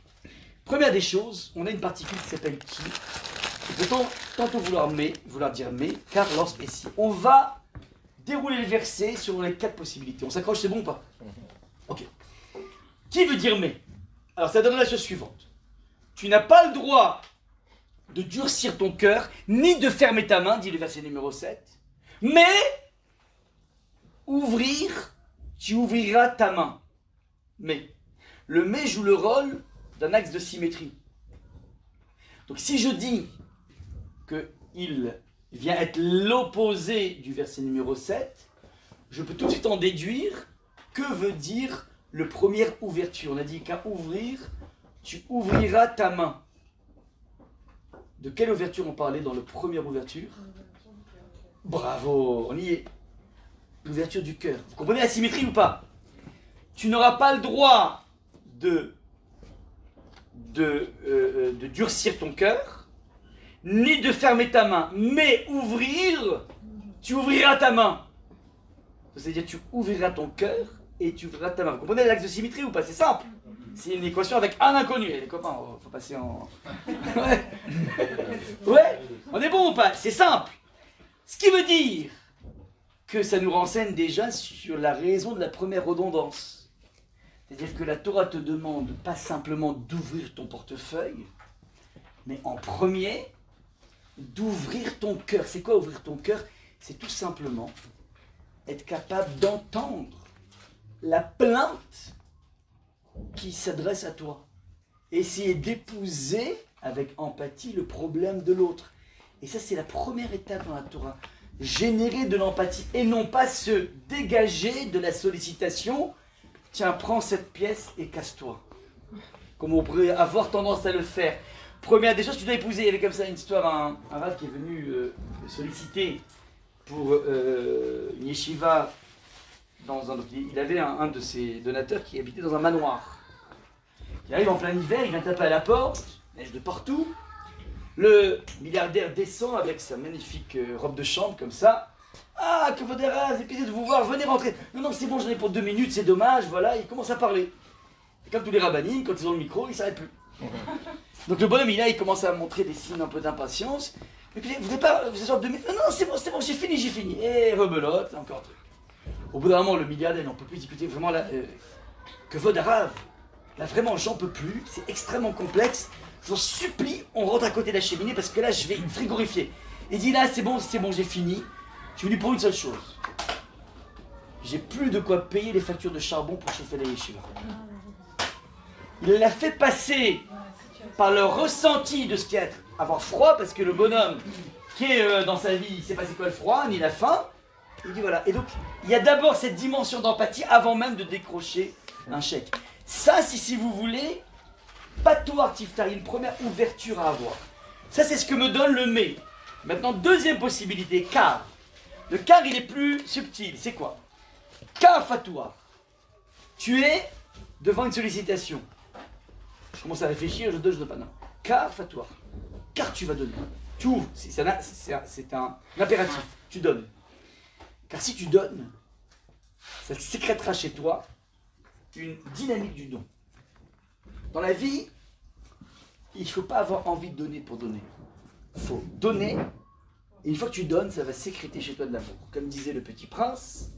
Première des choses, on a une particule qui s'appelle qui. Et peut-on tantôt vouloir dire mais, car lorsque et si. On va dérouler le verset sur les 4 possibilités. On s'accroche, c'est bon ou pas? Ok. Qui veut dire mais? Alors ça donne la chose suivante. Tu n'as pas le droit de durcir ton cœur, ni de fermer ta main, dit le verset numéro 7, mais tu ouvriras ta main. Mais le mais joue le rôle d'un axe de symétrie. Donc si je dis qu'il vient être l'opposé du verset numéro 7, je peux tout de suite en déduire que veut dire le première ouverture. On a dit qu'à ouvrir, tu ouvriras ta main. De quelle ouverture on parlait dans la première ouverture? Bravo, on y est. L'ouverture du cœur. Vous comprenez la symétrie ou pas? Tu n'auras pas le droit de durcir ton cœur, ni de fermer ta main, mais tu ouvriras ta main. C'est-à-dire tu ouvriras ton cœur et tu ouvriras ta main. Vous comprenez l'axe de symétrie ou pas? C'est simple. C'est une équation avec un inconnu. Les copains, faut passer en... Ouais. Ouais. On est bon ou pas? C'est simple. Ce qui veut dire que ça nous renseigne déjà sur la raison de la première redondance. C'est-à-dire que la Torah te demande pas simplement d'ouvrir ton portefeuille, mais en premier, d'ouvrir ton cœur. C'est quoi ouvrir ton cœur? C'est tout simplement être capable d'entendre la plainte qui s'adresse à toi. Essayer d'épouser avec empathie le problème de l'autre. Et ça, c'est la première étape dans la Torah. Générer de l'empathie et non pas se dégager de la sollicitation. Tiens, prends cette pièce et casse-toi. Comme on pourrait avoir tendance à le faire. Première des choses, tu dois épouser. Il y avait comme ça une histoire, un rav qui est venu solliciter pour une yeshiva. Il avait un de ses donateurs qui habitait dans un manoir. Il arrive en plein hiver, il vient taper à la porte, neige de partout. Le milliardaire descend avec sa magnifique robe de chambre comme ça. Ah, que votre race, c'est plaisir de vous voir, venez rentrer. Non, non, c'est bon, j'en ai pour 2 minutes, c'est dommage, voilà. Il commence à parler. Et comme tous les rabbinim, quand ils ont le micro, ils ne s'arrêtent plus. Donc le bonhomme, il commence à montrer des signes un peu d'impatience. Vous ne voulez pas vous asseoir 2 minutes? Non, non, c'est bon, j'ai fini. Et rebelote, encore un truc. Au bout d'un moment, le milliardaire n'en peut plus discuter vraiment là. Que vaut d'arabe? Là, vraiment, j'en peux plus. C'est extrêmement complexe. Je vous supplie, on rentre à côté de la cheminée parce que là, je vais frigorifier. Il dit là, c'est bon, j'ai fini. Je suis venu pour une seule chose. J'ai plus de quoi payer les factures de charbon pour chauffer les yeshivas. Il l'a fait passer par le ressenti de ce qu'est avoir froid, parce que le bonhomme qui est dans sa vie, il ne sait pas c'est quoi le froid, ni la faim. Il dit voilà. Et donc, il y a d'abord cette dimension d'empathie avant même de décrocher un chèque. Ça, si vous voulez, Patoar Tiftar, une première ouverture à avoir. Ça, c'est ce que me donne le mais. Maintenant, deuxième possibilité, car. Le car, il est plus subtil. C'est quoi? Car Fatoar. Tu es devant une sollicitation. Je commence à réfléchir, je donne pas. Non. Car Fatoar. Car tu vas donner. Tu ouvres. C'est un impératif. Tu donnes. Car si tu donnes, ça sécrétera chez toi une dynamique du don. Dans la vie, il ne faut pas avoir envie de donner pour donner. Il faut donner, et une fois que tu donnes, ça va sécréter chez toi de l'amour. Comme disait le Petit Prince,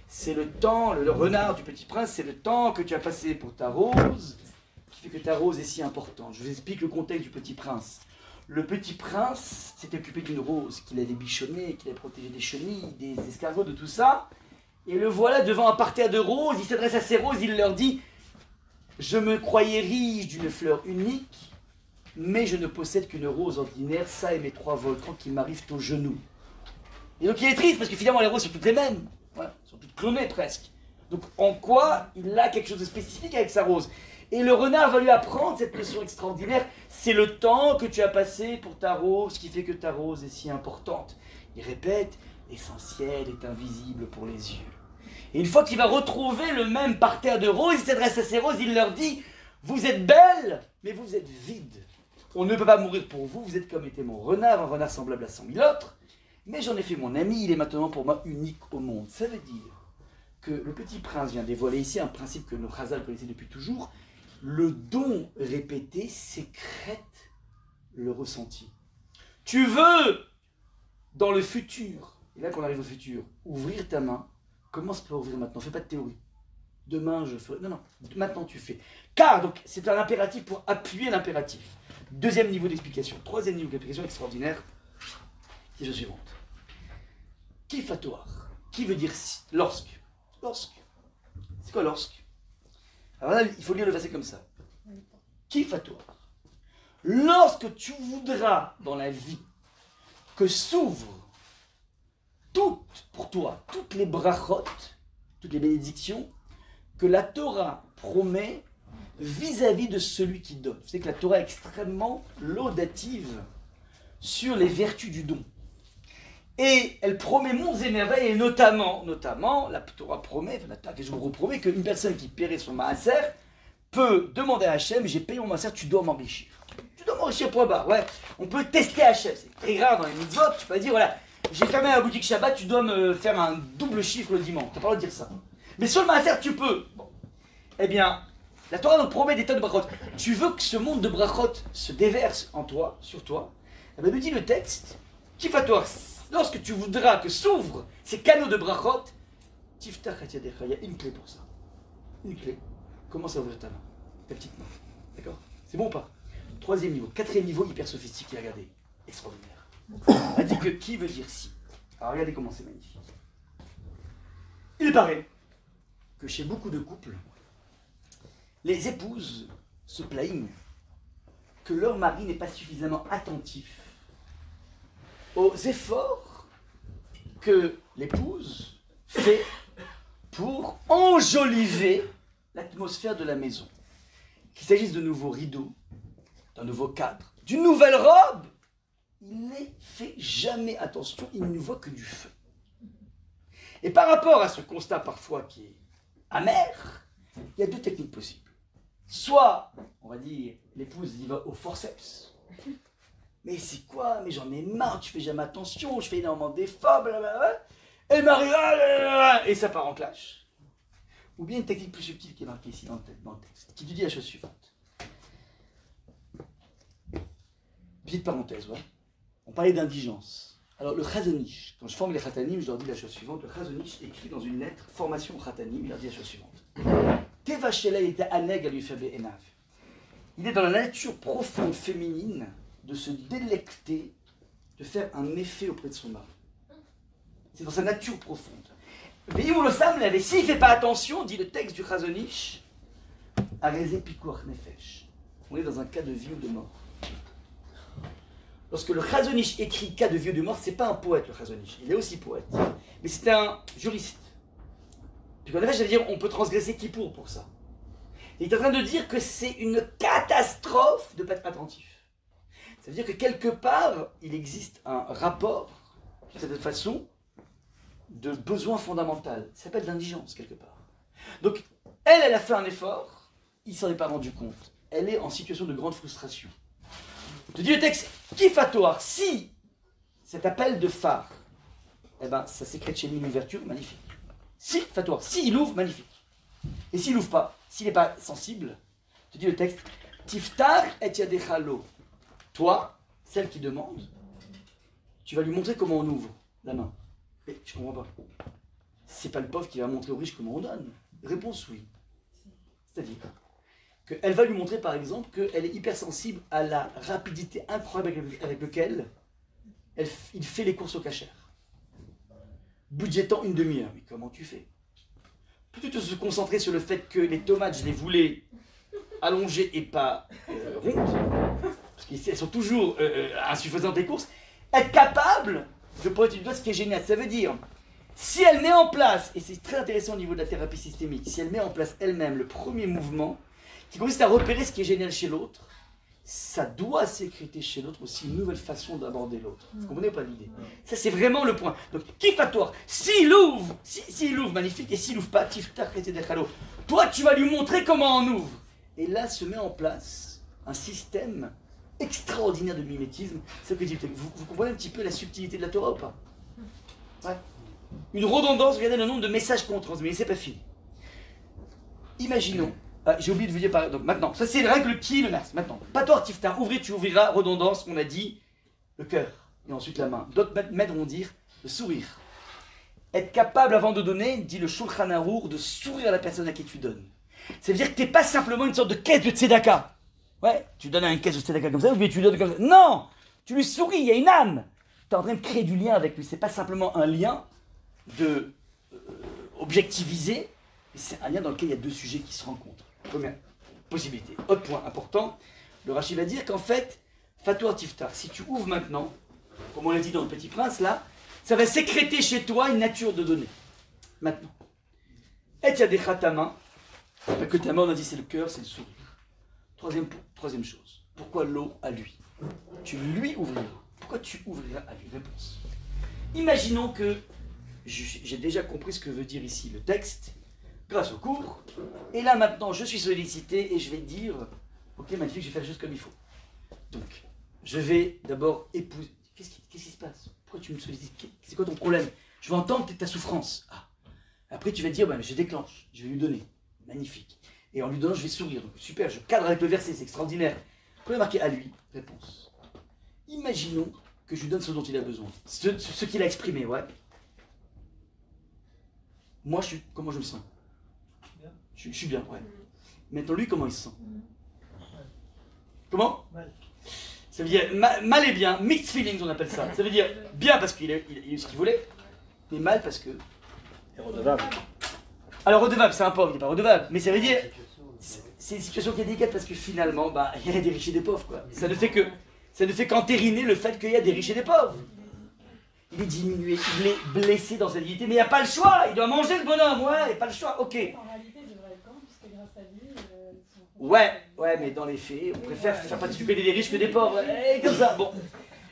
c'est le temps, le renard du Petit Prince, c'est le temps que tu as passé pour ta rose, qui fait que ta rose est si importante. Je vous explique le contexte du Petit Prince. Le Petit Prince s'était occupé d'une rose qu'il avait bichonnée, qu'il avait protégée des chenilles, des escargots, de tout ça. Et le voilà devant un parterre de roses, il s'adresse à ces roses, il leur dit « Je me croyais riche d'une fleur unique, mais je ne possède qu'une rose ordinaire, ça et mes 3 volcans qui m'arrivent aux genoux. » Et donc il est triste parce que finalement les roses sont toutes les mêmes, voilà, sont toutes clonées presque. Donc en quoi il a quelque chose de spécifique avec sa rose? Et le renard va lui apprendre cette leçon extraordinaire. C'est le temps que tu as passé pour ta rose qui fait que ta rose est si importante. Il répète, l'essentiel est invisible pour les yeux. Et une fois qu'il va retrouver le même parterre de roses, il s'adresse à ces roses, il leur dit, vous êtes belles, mais vous êtes vides. On ne peut pas mourir pour vous, vous êtes comme était mon renard, un renard semblable à 100 000 autres. Mais j'en ai fait mon ami, il est maintenant pour moi unique au monde. Ça veut dire que le Petit Prince vient dévoiler ici un principe que nos Chazal connaissaient depuis toujours. Le don répété sécrète le ressenti. Tu veux, dans le futur, Et là, quand on arrive au futur, ouvrir ta main, commence par ouvrir maintenant. Fais pas de théorie. Demain, je ferai. Non, non, maintenant tu fais. Car, donc, c'est un impératif pour appuyer l'impératif. Deuxième niveau d'explication. Troisième niveau d'explication extraordinaire, qui est la suivante. Kifatoire. Qui veut dire si, lorsque. Lorsque. C'est quoi lorsque? Alors là, il faut lire le verset comme ça. Kifatoire. Lorsque tu voudras dans la vie que s'ouvrent pour toi, toutes les brachot, toutes les bénédictions que la Torah promet vis-à-vis de celui qui donne. Vous savez que la Torah est extrêmement laudative sur les vertus du don. Et elle promet monts et merveilles, et notamment, la Torah promet, enfin la Torah que je vous repromets, qu'une personne qui paierait son maaser peut demander à Hachem, j'ai payé mon maaser, tu dois m'enrichir. Tu dois m'enrichir, point barre. Ouais. On peut tester Hachem, c'est très rare dans les mitzvot, tu peux dire, voilà, j'ai fermé la boutique Shabbat, tu dois me faire un double chiffre le dimanche. Tu n'as pas le droit de dire ça. Mais sur le maaser, tu peux. Bon. Eh bien, la Torah nous promet des tonnes de brachot. Tu veux que ce monde de brachot se déverse en toi, sur toi. Eh bien, nous dit le texte, Kifatoire, lorsque tu voudras que s'ouvrent ces canaux de brachot, Tiftach Hatyadecha, il y a une clé pour ça. Une clé. Commence à ouvrir ta main, ta petite main. D'accord? C'est bon ou pas? Troisième niveau. Quatrième niveau, hyper sophistiqué, regardez. Extraordinaire. On a dit que qui veut dire si. Alors regardez comment c'est magnifique. Il paraît que chez beaucoup de couples, les épouses se plaignent que leur mari n'est pas suffisamment attentif aux efforts que l'épouse fait pour enjoliver l'atmosphère de la maison. Qu'il s'agisse de nouveaux rideaux, d'un nouveau cadre, d'une nouvelle robe, il n'est fait jamais attention, il ne voit que du feu. Et par rapport à ce constat parfois qui est amer, il y a deux techniques possibles. Soit, on va dire, l'épouse y va au forceps. Mais c'est quoi? Mais j'en ai marre, tu fais jamais attention, je fais énormément d'efforts, blablabla. Et le mari, et ça part en clash. Ou bien une technique plus subtile qui est marquée ici dans le texte, qui te dit la chose suivante. Petite parenthèse, ouais. On parlait d'indigence. Alors le Chazon-Ish, quand je forme les Khatanim, je leur dis la chose suivante. Le Chazon-Ish écrit dans une lettre, formation au Khatanim, il leur dit la chose suivante. Tevachela était aneg à lui faire enav. Il est dans la nature profonde féminine de se délecter, de faire un effet auprès de son mari. C'est dans sa nature profonde. Veillez-vous le sam l'avait. S'il ne fait pas attention, dit le texte du Chazon-Ish, Arezé Pikuach Nefesh. On est dans un cas de vie ou de mort. Lorsque le Chazon-Ish écrit cas de vie ou de mort, c'est pas un poète le Chazon-Ish, il est aussi poète, mais c'est un juriste. Puis en effet, j'allais dire, on peut transgresser Kippour pour ça. Il est en train de dire que c'est une catastrophe de ne pas être attentif. Ça veut dire que quelque part, il existe un rapport, de cette façon, de besoin fondamental. Ça s'appelle l'indigence, quelque part. Donc, elle a fait un effort, il ne s'en est pas rendu compte. Elle est en situation de grande frustration. Je te dis le texte, Kifatoire, si cet appel de phare, eh ben, ça sécrète chez lui une ouverture magnifique. Si, Fatoire, s'il ouvre, magnifique. Et s'il n'ouvre pas, s'il n'est pas sensible, je te dis le texte, Tiftar et Yadechalo. Toi, celle qui demande, tu vas lui montrer comment on ouvre la main. Mais je comprends pas. C'est pas le pauvre qui va montrer au riche comment on donne. Réponse oui. C'est-à-dire qu'elle va lui montrer par exemple qu'elle est hypersensible à la rapidité incroyable avec laquelle il fait les courses au cachère. Budgétant une demi-heure. Mais comment tu fais? Plutôt que de se concentrer sur le fait que les tomates, je les voulais allongées et pas rondes, parce qu'elles sont toujours insuffisantes les courses, être capable de pointer du doigt ce qui est génial. Ça veut dire, si elle met en place, et c'est très intéressant au niveau de la thérapie systémique, si elle met en place elle-même le premier mouvement, qui consiste à repérer ce qui est génial chez l'autre, ça doit sécréter chez l'autre aussi une nouvelle façon d'aborder l'autre. Vous comprenez pas l'idée? Ça, c'est vraiment le point. Donc, Kifatoire, s'il ouvre, magnifique, et s'il ouvre pas, toi, tu vas lui montrer comment on ouvre. Et là, se met en place un système extraordinaire de mimétisme. C'est ce que dit le texte. Vous comprenez un petit peu la subtilité de la Torah ou pas? Ouais. Une redondance, regardez le nombre de messages qu'on transmet, c'est pas fini. Imaginons. J'ai oublié de vous dire par... Donc maintenant, ça c'est le règle qui le nas. Maintenant, pas toi, Tiftar, ouvrir, tu ouvriras, redondance, on a dit le cœur, et ensuite la main. D'autres maîtres vont dire le sourire. être capable avant de donner, dit le Shulchan Arour, de sourire à la personne à qui tu donnes. Ça veut dire que tu n'es pas simplement une sorte de caisse de tzedaka. Ouais, tu donnes une caisse de tzedaka comme ça, ou bien tu donnes comme ça. Non, tu lui souris, il y a une âme. Tu es en train de créer du lien avec lui. C'est pas simplement un lien de objectivisé, mais c'est un lien dans lequel il y a deux sujets qui se rencontrent. Première possibilité. Autre point important, le Rashi va dire qu'en fait, Fatour Tiftar, si tu ouvres maintenant, comme on l'a dit dans le Petit Prince là, ça va sécréter chez toi une nature de donner. Maintenant. Et tu as des ta main, pas que ta main, on a dit c'est le cœur, c'est le sourire. Troisième chose, pourquoi l'eau à lui? Tu lui ouvriras. Pourquoi tu ouvriras à lui? Réponse. Imaginons que j'ai déjà compris ce que veut dire ici le texte, grâce au cours, et là maintenant je suis sollicité et je vais dire, ok magnifique, je vais faire juste comme il faut. Donc, je vais d'abord épouser. Qu'est-ce qui se passe? Pourquoi tu me sollicites? C'est quoi ton problème? Je veux entendre ta souffrance. Ah. Après tu vas dire, je déclenche, je vais lui donner. Magnifique. Et en lui donnant, je vais sourire. Super, je cadre avec le verset, c'est extraordinaire. Pourquoi marquer à lui? Réponse. Imaginons que je lui donne ce dont il a besoin. Ce qu'il a exprimé, ouais. Moi, comment je me sens? Je suis bien, ouais. Maintenant, lui, comment il se sent? Comment? Mal. Ça veut dire mal et bien, mixed feelings, on appelle ça. Ça veut dire bien parce qu'il a eu ce qu'il voulait, mais mal parce que... Et redevable. Alors redevable, c'est un pauvre, il n'est pas redevable, mais ça veut dire... C'est une situation qui est délicate parce que finalement, il y a des riches et des pauvres, quoi. Ça ne fait qu'entériner le fait qu'il y a des riches et des pauvres. Il est diminué, il est blessé dans sa dignité, mais il n'y a pas le choix, il doit manger le bonhomme, ouais, il n'y a pas le choix, ok. En réalité, il devrait être quand, puisque grâce à lui... Ouais, mais dans les faits, on préfère faire participer des riches que des pauvres, et comme ça, bon.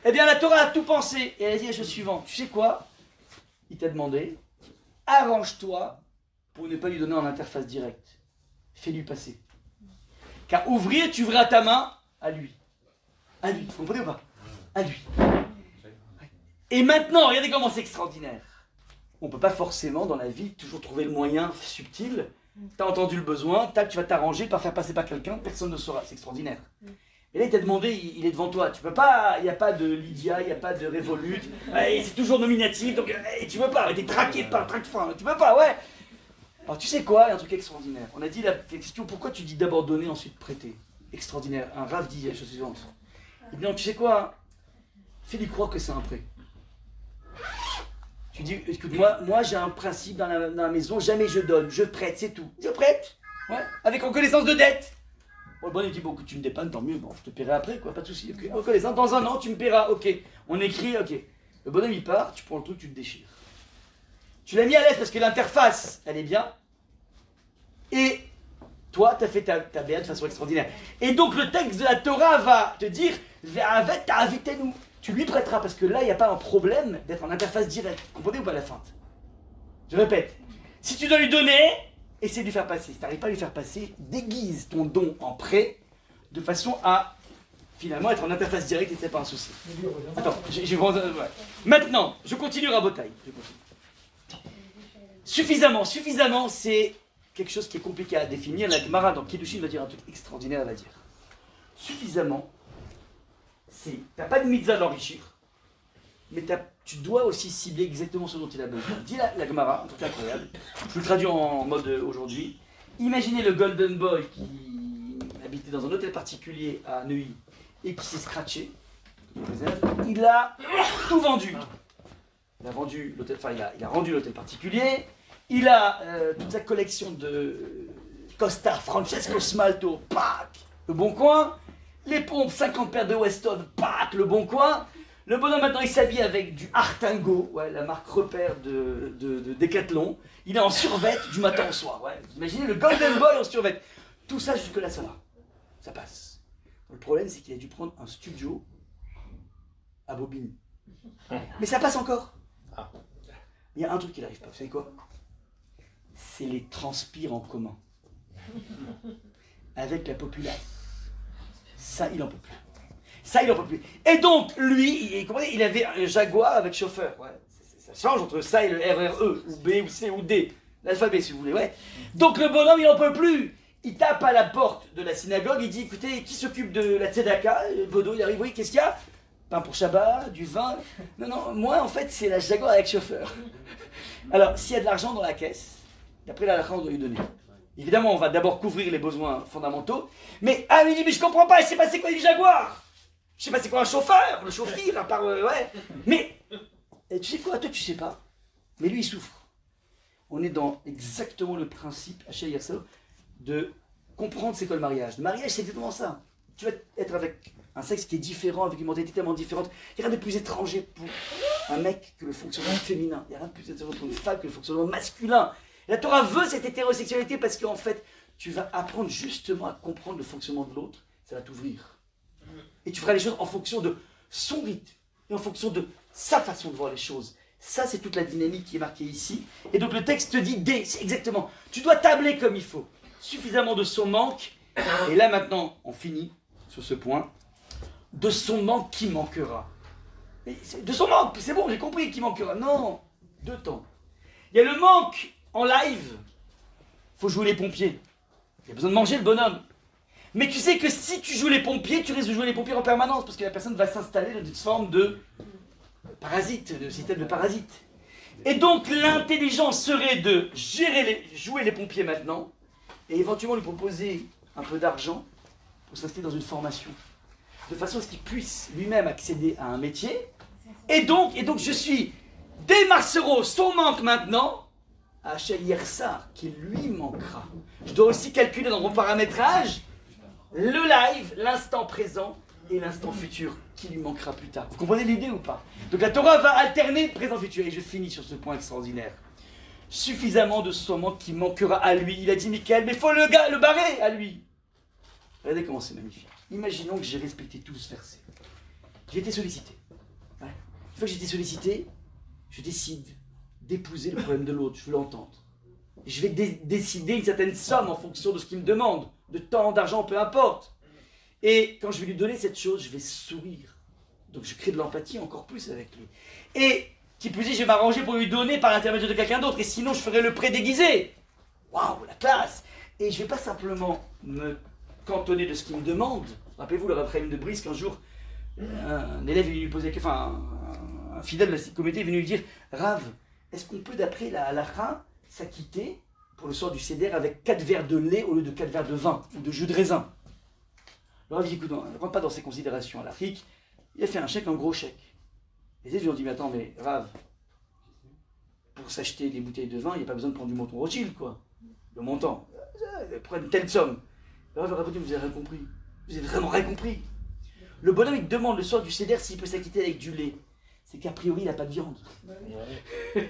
Eh bien, la Torah a tout pensé, et elle a dit la chose suivante, tu sais quoi? Il t'a demandé, arrange-toi pour ne pas lui donner en interface directe. Fais-lui passer. Car ouvrir, tu ouvriras ta main à lui. À lui, vous comprenez ou pas? À lui. Et maintenant, regardez comment c'est extraordinaire. On ne peut pas forcément dans la vie toujours trouver le moyen subtil. Tu as entendu le besoin, tac, tu vas t'arranger par faire passer par quelqu'un, personne ne saura. C'est extraordinaire. Et là, il t'a demandé, il est devant toi. Tu peux pas, il n'y a pas de Lydia, il n'y a pas de Revolut. C'est toujours nominatif, donc tu peux pas. Tu es traqué par traque fin. Tu peux pas, ouais. Alors tu sais quoi, il y a un truc extraordinaire. On a dit la question, pourquoi tu dis d'abord donner, ensuite prêter? Extraordinaire. Un Rav dit la chose suivante. Il dit non, tu sais quoi, fais-lui croire que c'est un prêt. Tu dis, écoute, moi j'ai un principe dans la maison, jamais je donne, je prête, c'est tout. Je prête, ouais, avec reconnaissance de dette. Bon, le bonhomme dit, bon, que tu me dépannes, tant mieux, bon, je te paierai après, quoi, pas de souci. Okay. Reconnaissance, dans un an, tu me paieras, ok. On écrit, ok. Le bonhomme il part, tu prends le truc, tu le déchires. Tu l'as mis à l'aise parce que l'interface, elle est bien. Et toi, tu as fait ta béat de façon extraordinaire. Et donc le texte de la Torah va te dire, nous. Tu lui prêteras parce que là, il n'y a pas un problème d'être en interface directe. Vous comprenez ou pas la feinte? Je répète. Si tu dois lui donner, essaie de lui faire passer. Si tu n'arrives pas à lui faire passer, déguise ton don en prêt de façon à finalement être en interface directe et c'est pas un souci. Attends, ouais. Maintenant, je continue Rabotai. Suffisamment, c'est quelque chose qui est compliqué à définir. La Gemara dans Kiddushin va dire un truc extraordinaire, elle va dire. Suffisamment, c'est, t'as pas de mitzvah d'enrichir, mais tu dois aussi cibler exactement ce dont il a besoin. Dis la Gemara, un truc incroyable. Je le traduis en mode aujourd'hui. Imaginez le Golden Boy qui habitait dans un hôtel particulier à Neuilly et qui s'est scratché. Il a tout vendu. Il a vendu l'hôtel, enfin il a rendu l'hôtel particulier. Il a toute sa collection de Costa, Francesco Smalto, pack, le Bon Coin. Les pompes, 50 paires de Weston, pack, le Bon Coin. Le bonhomme maintenant il s'habille avec du Artango, ouais, la marque repère de Decathlon. Il est en survêt du matin au soir. Ouais. Imaginez le Golden Boy en survêt. Tout ça jusque là ça va. Ça passe. Le problème c'est qu'il a dû prendre un studio à Bobigny. Mais ça passe encore. Il y a un truc qui n'arrive pas, vous savez quoi? C'est les transpires en commun. Avec la populace. Ça, il n'en peut plus. Ça, il n'en peut plus. Et donc, lui, il avait un Jaguar avec chauffeur. Ouais, ça change entre ça et le RRE, ou B, ou C, ou D. L'alphabet, si vous voulez, ouais. Donc, le bonhomme, il n'en peut plus. Il tape à la porte de la synagogue, il dit, écoutez, qui s'occupe de la tzedaka? Bodo, il arrive, oui, qu'est-ce qu'il y a? pain pour Shabbat, du vin. Non, non, moi en fait c'est la Jaguar avec chauffeur. Alors, s'il y a de l'argent dans la caisse, d'après la halakha, on doit lui donner. Évidemment, on va d'abord couvrir les besoins fondamentaux. Mais, ah, il dit, mais je comprends pas, je sais pas c'est quoi une Jaguar. Je sais pas c'est quoi un chauffeur, le chauffeur, à part, ouais. Mais, tu sais quoi, toi tu sais pas. Mais lui il souffre. On est dans exactement le principe, Hachel Yersao, de comprendre c'est quoi le mariage. Le mariage c'est exactement ça. Tu vas être avec un sexe qui est différent, avec une mentalité tellement différente. Il n'y a rien de plus étranger pour un mec que le fonctionnement féminin. Il n'y a rien de plus étranger pour une femme que le fonctionnement masculin. Et la Torah veut cette hétérosexualité parce qu'en fait, tu vas apprendre justement à comprendre le fonctionnement de l'autre. Ça va t'ouvrir. Et tu feras les choses en fonction de son rythme et en fonction de sa façon de voir les choses. Ça, c'est toute la dynamique qui est marquée ici. Et donc le texte te dit, c'est exactement, tu dois tabler comme il faut. Suffisamment de son manque. Et là maintenant, on finit sur ce point. De son manque qui manquera. De son manque, c'est bon, j'ai compris qui manquera. Non, deux temps. Il y a le manque en live. Il faut jouer les pompiers. Il y a besoin de manger le bonhomme. Mais tu sais que si tu joues les pompiers, tu risques de jouer les pompiers en permanence parce que la personne va s'installer dans une forme de parasite, de système de parasite. Et donc l'intelligence serait de jouer les pompiers maintenant et éventuellement lui proposer un peu d'argent pour s'inscrire dans une formation. De façon à ce qu'il puisse lui-même accéder à un métier. Et donc je suis dès Marcero, son manque maintenant, à Hachel Yersar, qui lui manquera. Je dois aussi calculer dans mon paramétrage le live, l'instant présent et l'instant futur qui lui manquera plus tard. Vous comprenez l'idée ou pas? Donc la Torah va alterner présent-futur. Et je finis sur ce point extraordinaire. Suffisamment de son manque qui manquera à lui. Il a dit Michael, mais il faut le barrer à lui. Regardez comment c'est magnifique. Imaginons que j'ai respecté tout ce verset. J'ai été sollicité. Ouais. Une fois que j'ai été sollicité, je décide d'épouser le problème de l'autre. Je veux l'entendre. Je vais décider une certaine somme en fonction de ce qu'il me demande. De temps, d'argent, peu importe. Et quand je vais lui donner cette chose, je vais sourire. Donc je crée de l'empathie encore plus avec lui. Et qui plus est, je vais m'arranger pour lui donner par l'intermédiaire de quelqu'un d'autre. Et sinon, je ferai le prêt déguisé. Waouh, la classe! Et je ne vais pas simplement me cantonner de ce qu'il me demande. Rappelez-vous le Rav Chaim de Brisk, qu'un jour, un élève est venu lui poser, enfin, un fidèle de la communauté est venu lui dire Rav, est-ce qu'on peut, d'après la halakha, s'acquitter pour le soir du Seder avec 4 verres de lait au lieu de 4 verres de vin ou de jus de raisin? Le Rav dit écoute, ne rentre pas dans ces considérations halakhiques. Il a fait un chèque, un gros chèque. Les élèves lui ont dit mais attends, mais Rav, pour s'acheter des bouteilles de vin, il n'y a pas besoin de prendre du montant Rothschild, quoi. Le montant. Pour une telle somme. Le Rav leur a dit vous avez rien compris. Vous avez vraiment rien compris. Le bonhomme, il demande le soir du Seder s'il peut s'acquitter avec du lait. C'est qu'a priori, il n'a pas de viande. Donc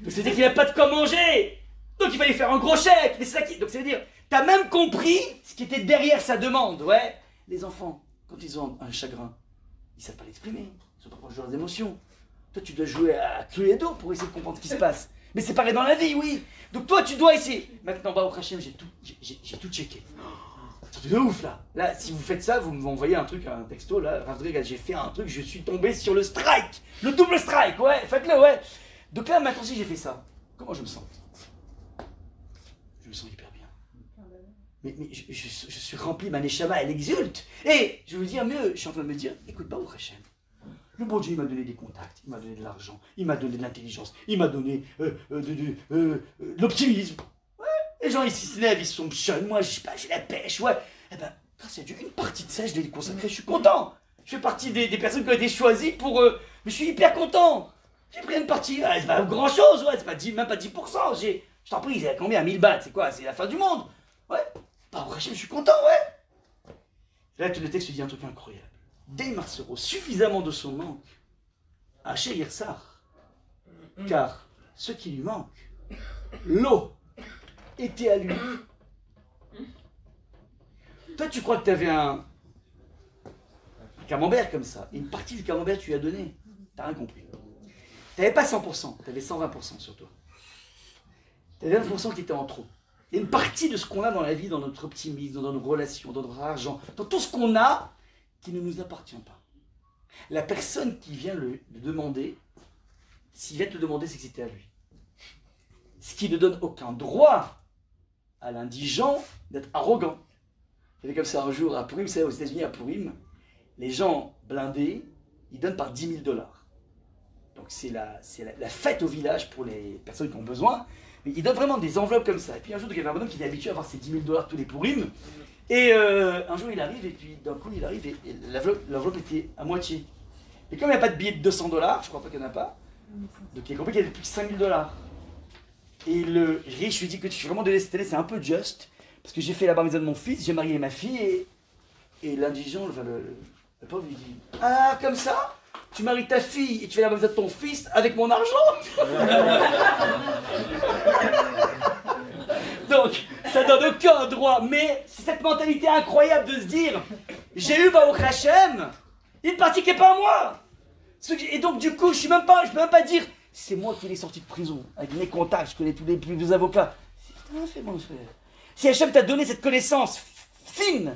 c'est-à-dire qu'il n'a pas de quoi manger. Donc il fallait faire un gros chèque. Mais c'est ça qui... Donc c'est-à-dire, tu as même compris ce qui était derrière sa demande. Ouais. Les enfants, quand ils ont un chagrin, ils ne savent pas l'exprimer. Ils ne sont pas proches de leurs émotions. Toi, tu dois jouer à Cluedo pour essayer de comprendre ce qui se passe. Mais c'est pareil dans la vie, oui. Donc toi, tu dois essayer. Maintenant, bah, au Hachem, j'ai tout checké. C'est de ouf là. Là, si vous faites ça, vous m'envoyez un truc, un texto là. Ravdrig, j'ai fait un truc, je suis tombé sur le strike. Le double strike, ouais, faites-le, ouais. Donc là, maintenant, si j'ai fait ça, comment je me sens? Je me sens hyper bien. Mais je suis rempli, ma neshama, elle exulte. Et je veux dire mieux, je suis en train de me dire, écoute, bah, au Hachem, le bon Dieu, il m'a donné des contacts, il m'a donné de l'argent, il m'a donné de l'intelligence, il m'a donné de l'optimisme. Les gens ici se lèvent, ils sont jeunes, moi je sais pas, j'ai la pêche, ouais. Eh ben, grâce à Dieu, une partie de ça, je l'ai consacrée, je suis content. Je fais partie des personnes qui ont été choisies pour... mais je suis hyper content. J'ai pris une partie, c'est pas grand chose, ouais, c'est pas même pas 10%. Je t'en prie, c'est combien 1000 bahts, c'est quoi? C'est la fin du monde. Ouais. Bah, au Hachem, je suis content, ouais. Là, tout le texte dit un truc incroyable. Dès Marcero, suffisamment de son manque, à Hachel Yersar, car ce qui lui manque, l'eau, était à lui. Toi, tu crois que tu avais un camembert comme ça, et une partie du camembert, tu lui as donné. T'as rien compris. Tu n'avais pas 100%, tu avais 120% sur toi. Tu avais 20% qui était en trop. Et une partie de ce qu'on a dans la vie, dans notre optimisme, dans nos relations, dans notre argent, dans tout ce qu'on a, qui ne nous appartient pas. La personne qui vient le demander, s'il vient te le demander, c'est que c'était à lui. Ce qui ne donne aucun droit à l'indigent d'être arrogant. Il y avait comme ça un jour à Purim, vous savez, aux États-Unis à Purim, les gens blindés il donne par 10 000 $. Donc c'est la fête au village pour les personnes qui ont besoin. Mais il donne vraiment des enveloppes comme ça. Et puis un jour, il y avait un bonhomme qui était habitué à avoir ses 10 000 $ tous les Purim. Et un jour, il arrive, et puis d'un coup, il arrive, et l'enveloppe était à moitié. Et comme il n'y a pas de billet de 200 $, je crois pas qu'il n'y en a pas, donc il a compris qu'il y avait plus que 5 000 $. Et le riche lui dit que je suis vraiment désolé cette année, c'est un peu juste, parce que j'ai fait la bar mitzvah de mon fils, j'ai marié ma fille, et l'indigent, le pauvre lui dit « Ah, comme ça? Tu maries ta fille et tu fais la bar mitzvah de ton fils avec mon argent ?» Donc, ça donne aucun droit, mais c'est cette mentalité incroyable de se dire « J'ai eu Baruch Hashem, une partie qui n'est pas à moi !» Et donc, du coup, je ne peux même pas dire « C'est moi qui l'ai sorti de prison, avec mes contacts, je connais tous les avocats. » C'est bien fait, mon frère. Si Hashem t'a donné cette connaissance fine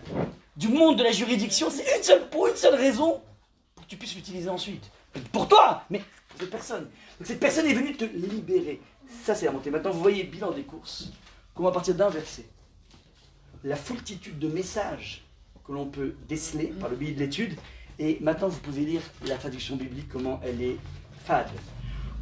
du monde de la juridiction, c'est pour une seule raison, pour que tu puisses l'utiliser ensuite. Pour toi, mais pour cette personne. Donc cette personne est venue te libérer. Ça, c'est la montée. Maintenant, vous voyez, bilan des courses. Comment à partir d'un verset, la foultitude de messages que l'on peut déceler par le biais de l'étude, et maintenant vous pouvez lire la traduction biblique, comment elle est fade.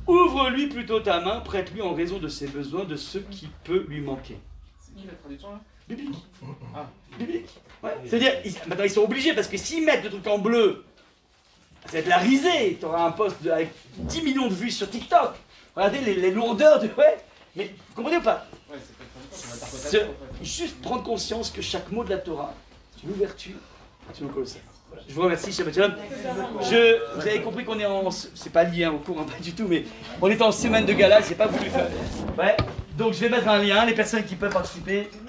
Ouvre-lui plutôt ta main, prête-lui en raison de ses besoins, de ce qui peut lui manquer. C'est qui la traduction là? Biblique. Ah. Biblique. Ouais. C'est-à-dire, maintenant ils sont obligés, parce que s'ils mettent le truc en bleu, ça va être la risée. Tu auras un post avec 10 millions de vues sur TikTok. Regardez les lourdeurs de... Ouais. Mais vous comprenez ou pas? Ouais, c'est pas c'est l'interprétation en fait. Juste prendre conscience que chaque mot de la Torah, c'est une ouverture sur le Colossal. Voilà. Je vous remercie, Shabbat Shalom. Vous avez compris qu'on est en... C'est pas lié au cours, hein, pas du tout, mais on est en semaine de gala, j'ai pas voulu faire... Ouais. Donc je vais mettre un lien, les personnes qui peuvent participer.